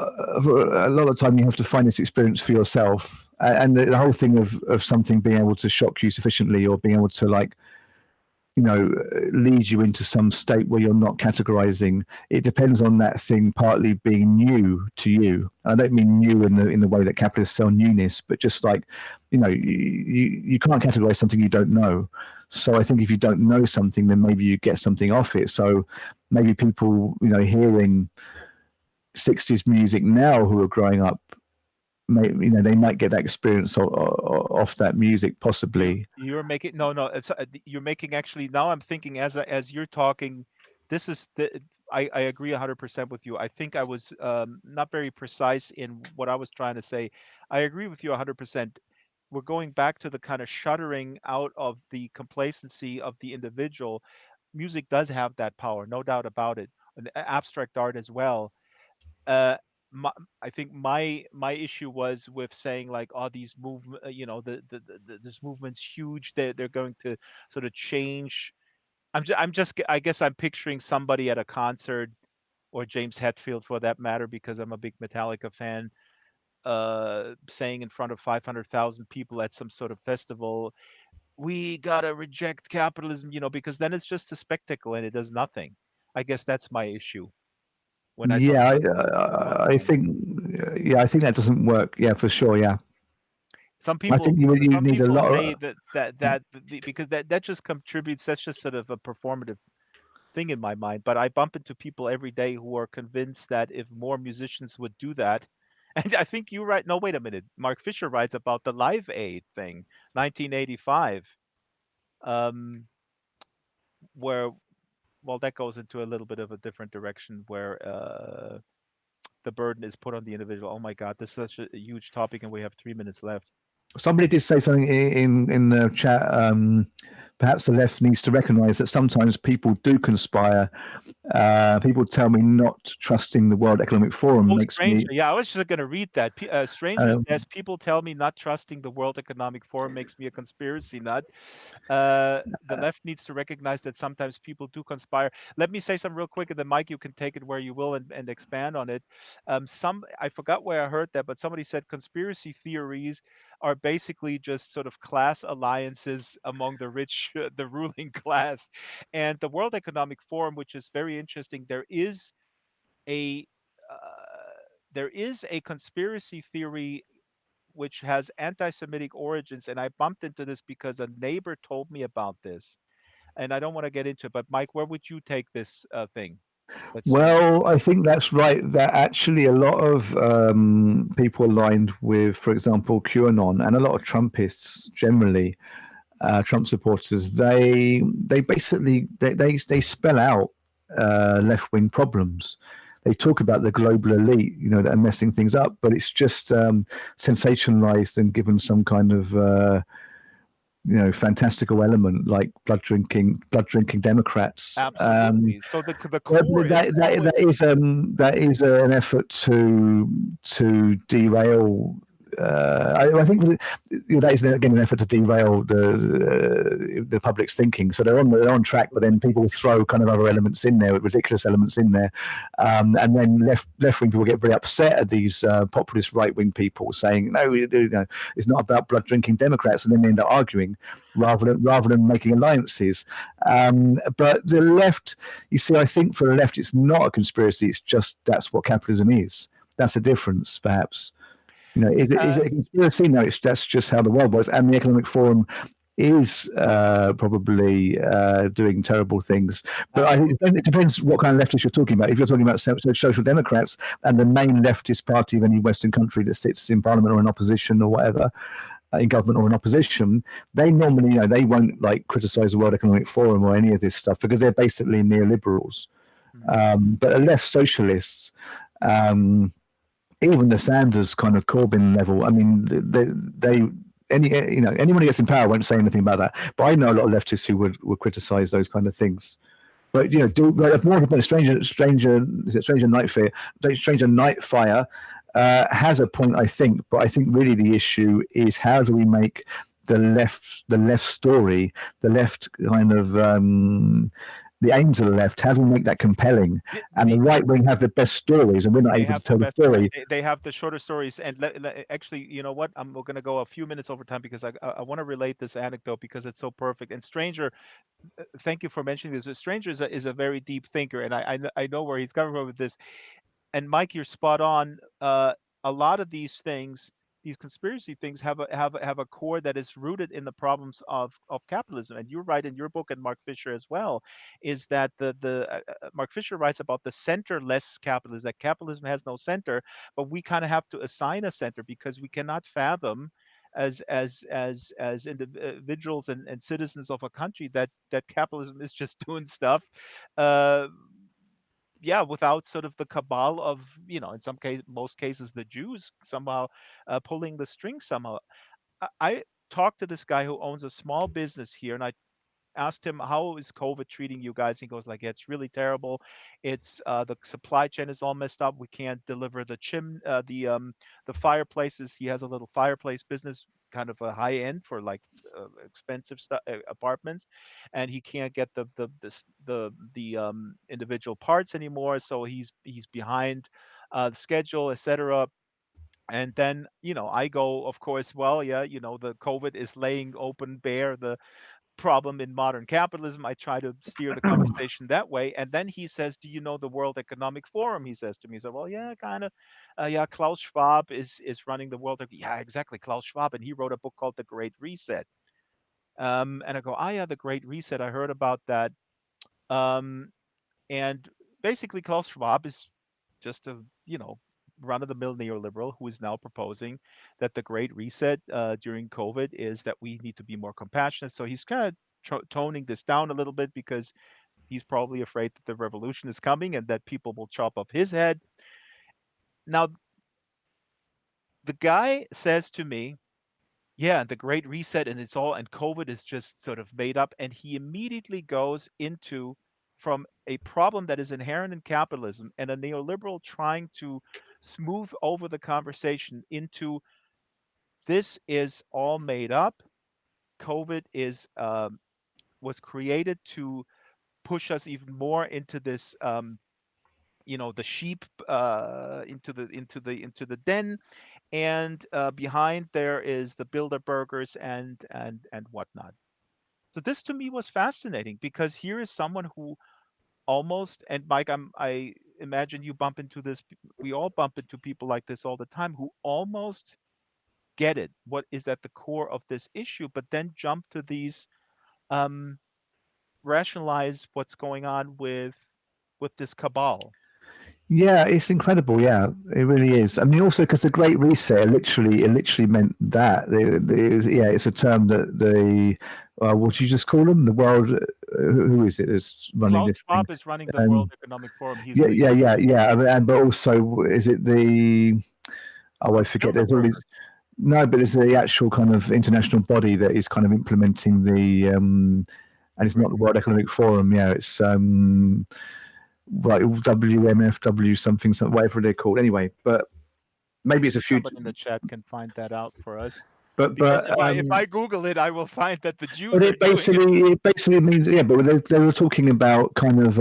of time you have to find this experience for yourself, and the whole thing of something being able to shock you sufficiently, or being able to like lead you into some state where you're not categorizing. It depends on that thing partly being new to you. I don't mean new in the way that capitalists sell newness, but just like, you can't categorize something you don't know. So I think if you don't know something, then maybe you get something off it. So maybe people, hearing 60s music now who are growing up, they might get that experience off that music, possibly. You're making no, it's, you're making actually now I'm thinking as you're talking, this is the I agree 100% with you. I think I was not very precise in what I was trying to say. I agree with you 100%. We're going back to the kind of shuttering out of the complacency of the individual. Music does have that power, no doubt about it. And abstract art as well. uh my, I think my issue was with saying like, oh, these movement, this movement's huge. They're going to sort of change. I guess I'm picturing somebody at a concert, or James Hetfield for that matter, because I'm a big Metallica fan, saying in front of 500,000 people at some sort of festival, we gotta reject capitalism, because then it's just a spectacle and it does nothing. I guess that's my issue when I talk Yeah, about the I phenomenon. think, yeah, I think that doesn't work. Yeah, for sure. Yeah, Some I think people you some need a people lot say of. that because that just contributes. That's just sort of a performative thing in my mind. But I bump into people every day who are convinced that if more musicians would do that, and I think you write. No, wait a minute. Mark Fisher writes about the Live Aid thing, 1985, um, where well, that goes into a little bit of a different direction where the burden is put on the individual. Oh my God, this is such a huge topic, and we have 3 minutes left. Somebody did say something in the chat. Perhaps the left needs to recognise that sometimes people do conspire. People tell me not trusting the World Economic Forum Oh, makes me. stranger. Yeah, I was just gonna read that. Stranger Um, says people tell me not trusting the World Economic Forum makes me a conspiracy nut. The left needs to recognize that sometimes people do conspire. Let me say something real quick, and then Mike, you can take it where you will and expand on it. I forgot where I heard that, but somebody said conspiracy theories are basically just sort of class alliances among the rich, the ruling class, and the World Economic Forum, which is very interesting. A uh, there is a conspiracy theory which has anti-Semitic origins, and I bumped into this because a neighbor told me about this, and I don't want to get into it. But Mike, where would you take this thing? Let's. well, I think that's right. That actually a lot of people aligned with, for example, QAnon, and a lot of Trumpists generally, Trump supporters, they basically they spell out left wing problems. They talk about the global elite, that are messing things up, but it's just sensationalized and given some kind of fantastical element like blood drinking Democrats. Absolutely. So the Well, core is always. that is an effort to derail. I think that is again an effort to derail the public's thinking. So they're on track, but then people throw kind of other elements in there, ridiculous elements in there, and then left wing people get very upset at these populist right wing people saying no, it's not about blood drinking Democrats, and then they end up arguing rather than making alliances. But the left, you see, I think for the left, it's not a conspiracy. It's just that's what capitalism is. That's the difference, perhaps. Is Uh, it a conspiracy? No, that's just how the world works. And the Economic Forum is probably doing terrible things. But I think it depends what kind of leftists you're talking about. If you're talking about social democrats and the main leftist party of any Western country that sits in parliament or in opposition or whatever, in government or in opposition, they normally, they won't like criticize the World Economic Forum or any of this stuff because they're basically neoliberals. But the left socialists, even the Sanders kind of Corbyn level, I mean, anyone who gets in power won't say anything about that. But I know a lot of leftists who would criticize those kind of things. But more of a Stranger Nightfire has a point, I think. But I think really the issue is how do we make the left story, the left kind of the aims of the left, how do we make that compelling? And the right wing have the best stories, and we're not able to tell the story. They have the shorter stories. And actually, you know what? I'm going to go a few minutes over time because I want to relate this anecdote because it's so perfect. And Stranger, thank you for mentioning this. Stranger is a very deep thinker, and I know where he's coming from with this. And Mike, you're spot on. A lot of these things, these conspiracy things, have a core that is rooted in the problems of capitalism. And you're right in your book, and Mark Fisher as well, is that the Mark Fisher writes about the centerless capitalism. That capitalism has no center, but we kind of have to assign a center because we cannot fathom as individuals and citizens of a country that capitalism is just doing stuff. Without sort of the cabal of, in most cases, the Jews somehow pulling the strings somehow. I talked to this guy who owns a small business here, and I asked him, how is COVID treating you guys? He goes like, yeah, it's really terrible. It's the supply chain is all messed up. We can't deliver the fireplaces. He has a little fireplace business, kind of a high end for like expensive apartments, and he can't get the individual parts anymore. So he's behind the schedule, etc. And then, I go, of course, well, yeah, the COVID is laying open bare the problem in modern capitalism. I try to steer the conversation that way. And then he says, do you know the World Economic Forum? He says to me, well, yeah, kind of. Yeah, Klaus Schwab is running the world. Yeah, exactly, Klaus Schwab. And he wrote a book called The Great Reset. And I go, yeah, The Great Reset. I heard about that. And basically, Klaus Schwab is just a, run-of-the-mill neoliberal who is now proposing that the Great Reset during COVID is that we need to be more compassionate. So he's kind of toning this down a little bit because he's probably afraid that the revolution is coming and that people will chop off his head. Now, the guy says to me, yeah, the Great Reset and COVID is just sort of made up. And he immediately goes into from a problem that is inherent in capitalism and a neoliberal trying to smooth over the conversation into this is all made up. COVID was created to push us even more into this, the sheep into the den, and behind there is the Bilderbergers and whatnot. So this to me was fascinating because here is someone who almost, and Mike, I imagine you bump into this, we all bump into people like this all the time who almost get it, what is at the core of this issue, but then jump to these rationalize what's going on with this cabal. Yeah, it's incredible. Yeah, it really is. I mean, also because the Great Reset literally meant that. It's a term that what do you just call them? The world. Who is it that's running Klaus this? Schwab is running the World Economic Forum. He's yeah. But also, is it the? Oh, I forget. There's all these. No, but it's the actual kind of international body that is kind of implementing the. And it's not the World Economic Forum. Yeah, it's right, WMFW something, whatever they're called. Anyway, but maybe it's a few. Somebody in the chat can find that out for us. But if I Google it, I will find that the Jews. But it basically means, yeah. But they were talking about kind of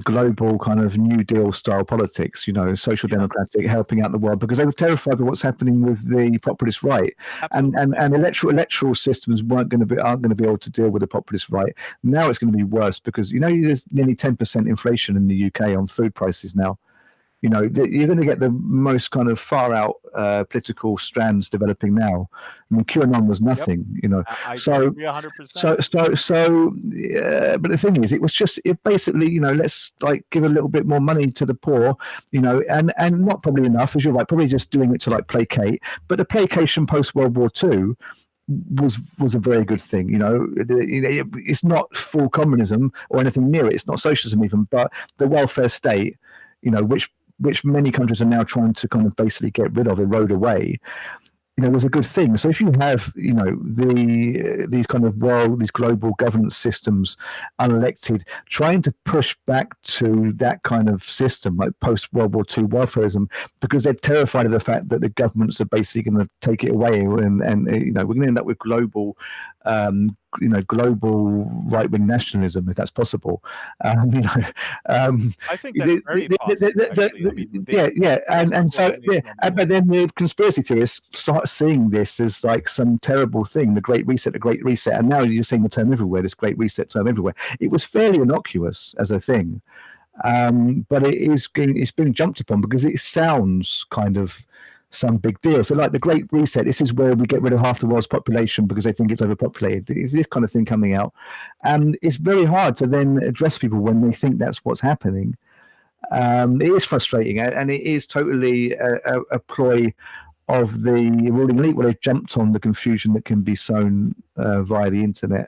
global kind of New Deal style politics, social democratic, helping out the world, because they were terrified of what's happening with the populist right, and electoral systems aren't going to be able to deal with the populist right. Now it's going to be worse because there's nearly 10% inflation in the UK on food prices now. You're going to get the most kind of far out political strands developing now. I mean, QAnon was Yep. nothing. I So agree 100%. but the thing is, it basically, let's like give a little bit more money to the poor, and not probably enough, as you're right, probably just doing it to like placate. But the placation post World War II was a very good thing. It's not full communism or anything near it. It's not socialism even, but the welfare state, which many countries are now trying to kind of basically get rid of, erode away, was a good thing. So if you have, these kind of these global governance systems, unelected, trying to push back to that kind of system, like post World War II welfareism, because they're terrified of the fact that the governments are basically going to take it away, and we're going to end up with global right wing nationalism, if that's possible. Um, I think that's very possible, actually. I mean, yeah, yeah, there's no and so yeah, coordination on the but whole. then the conspiracy theorists start seeing this as like some terrible thing, the Great Reset, and now you're seeing the term everywhere, this Great Reset term everywhere. It was fairly innocuous as a thing, but it's being jumped upon because it sounds kind of some big deal. So, like the Great Reset, this is where we get rid of half the world's population because they think it's overpopulated. It's this kind of thing coming out, and it's very hard to then address people when they think that's what's happening. It is frustrating, and it is totally a ploy of the ruling elite where they've jumped on the confusion that can be sown via the internet.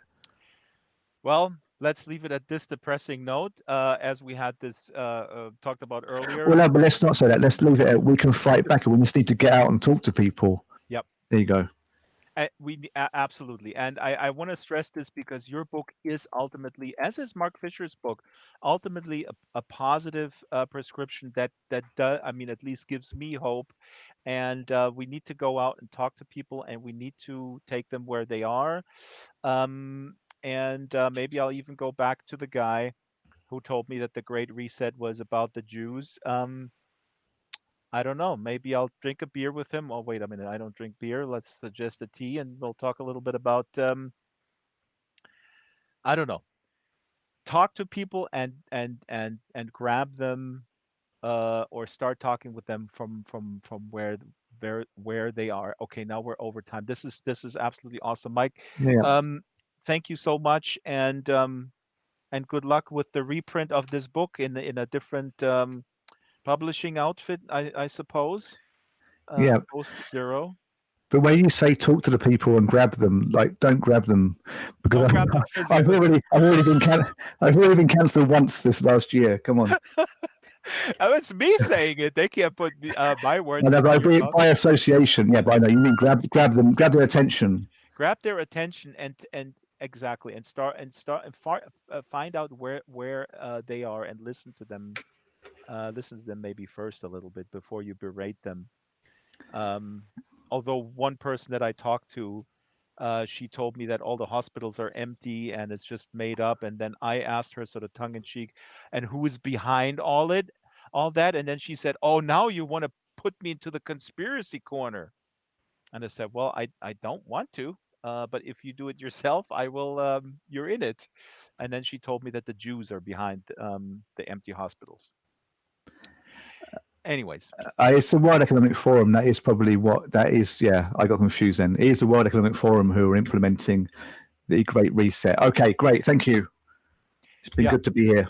Well, let's leave it at this depressing note, as we had this talked about earlier. Well, no, but let's not say that. Let's leave it at we can fight back, and we just need to get out and talk to people. Yep. There you go. Absolutely, and I want to stress this because your book is ultimately, as is Mark Fisher's book, ultimately a positive prescription that does, I mean, at least gives me hope. And we need to go out and talk to people, and we need to take them where they are. Um, and maybe I'll even go back to the guy who told me that the Great Reset was about the Jews. I don't know. Maybe I'll drink a beer with him. Oh, wait a minute. I don't drink beer. Let's suggest a tea, and we'll talk a little bit about. I don't know. Talk to people and grab them, or start talking with them from where they are. Okay, now we're over time. This is absolutely awesome, Mike. Yeah, Um, Thank you so much, and good luck with the reprint of this book in a different publishing outfit, I suppose. yeah. Post zero. But when you say talk to the people and grab them, like don't grab them, because Don't grab them I've physically. already, I've already been, I've already been cancelled once this last year. Come on, Oh, it's me saying it. They can't put my no, words no, into but your mouth. by association, yeah. But I know you mean grab them, grab their attention. Grab their attention and exactly, and find out where they are, and listen to them. Listen to them maybe first a little bit before you berate them. Um, Although one person that I talked to, she told me that all the hospitals are empty and it's just made up. And then I asked her, sort of tongue in cheek, and who is behind all that? And then she said, "Oh, now you want to put me into the conspiracy corner." And I said, "Well, I don't want to, but if you do it yourself, I will. You're in it." And then she told me that the Jews are behind the empty hospitals. Anyways, It's the World Economic Forum. That is probably what that is. Yeah, I got confused then. It is the World Economic Forum who are implementing the Great Reset. Okay, great. Thank you. It's been yeah. good to be here.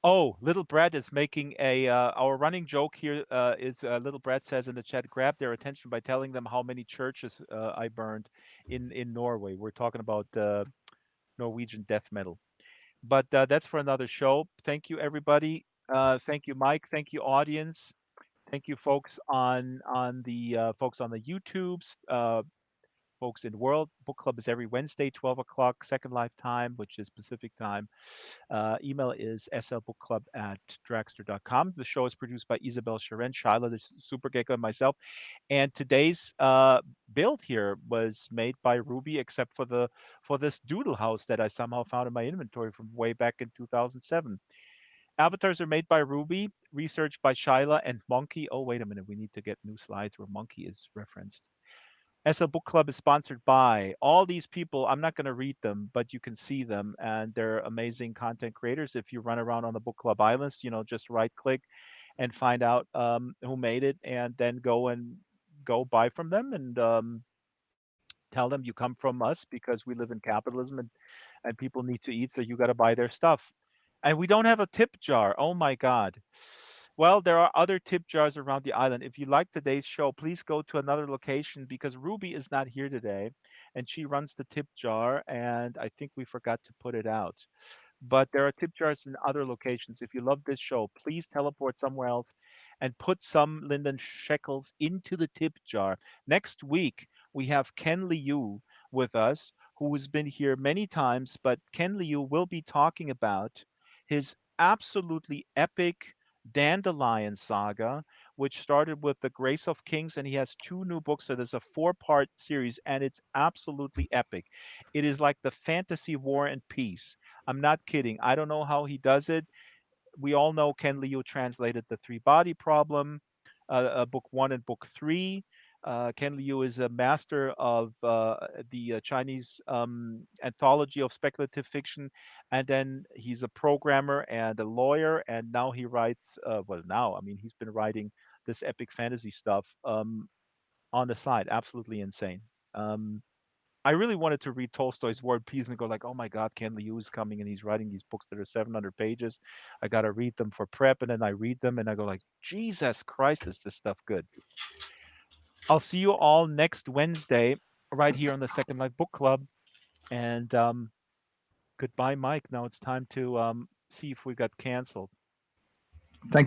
Oh, Little Brad is making a our running joke here is Little Brad says in the chat, grab their attention by telling them how many churches I burned in Norway. We're talking about Norwegian death metal, but that's for another show. Thank you, everybody. Thank you, Mike. Thank you, audience. Thank you, folks on the YouTubes. Folks in World Book Club is every Wednesday, 12 o'clock, Second Life time, which is Pacific time. Email is slbookclub@draxtor.com. The show is produced by Isabel Sharon, Shyla, the Super Gecko, and myself. And today's build here was made by Ruby, except for this doodle house that I somehow found in my inventory from way back in 2007. Avatars are made by Ruby, researched by Shyla and Monkey. Oh, wait a minute. We need to get new slides where Monkey is referenced. SL Book Club is sponsored by all these people. I'm not going to read them, but you can see them, and they're amazing content creators. If you run around on the Book Club Islands, just right click and find out who made it, and then go buy from them and tell them you come from us because we live in capitalism and people need to eat, so you got to buy their stuff. And we don't have a tip jar. Oh my God. Well, there are other tip jars around the island. If you like today's show, please go to another location because Ruby is not here today and she runs the tip jar. And I think we forgot to put it out, but there are tip jars in other locations. If you love this show, please teleport somewhere else and put some Linden shekels into the tip jar. Next week, we have Ken Liu with us, who has been here many times, but Ken Liu will be talking about his absolutely epic Dandelion saga, which started with The Grace of Kings, and he has two new books. So there's a four-part series, and it's absolutely epic. It is like the fantasy War and Peace. I'm not kidding. I don't know how he does it. We all know Ken Liu translated the Three Body Problem, book one and book three. Ken Liu is a master of the Chinese anthology of speculative fiction, and then he's a programmer and a lawyer, and now he writes. Well, now I mean he's been writing this epic fantasy stuff on the side. Absolutely insane. I really wanted to read Tolstoy's War and Peace and go like, oh my God, Ken Liu is coming and he's writing these books that are 700 pages. I got to read them for prep, and then I read them and I go like, Jesus Christ, is this stuff good? I'll see you all next Wednesday right here on the Second Life Book Club. And goodbye, Mike. Now it's time to see if we got canceled. Thank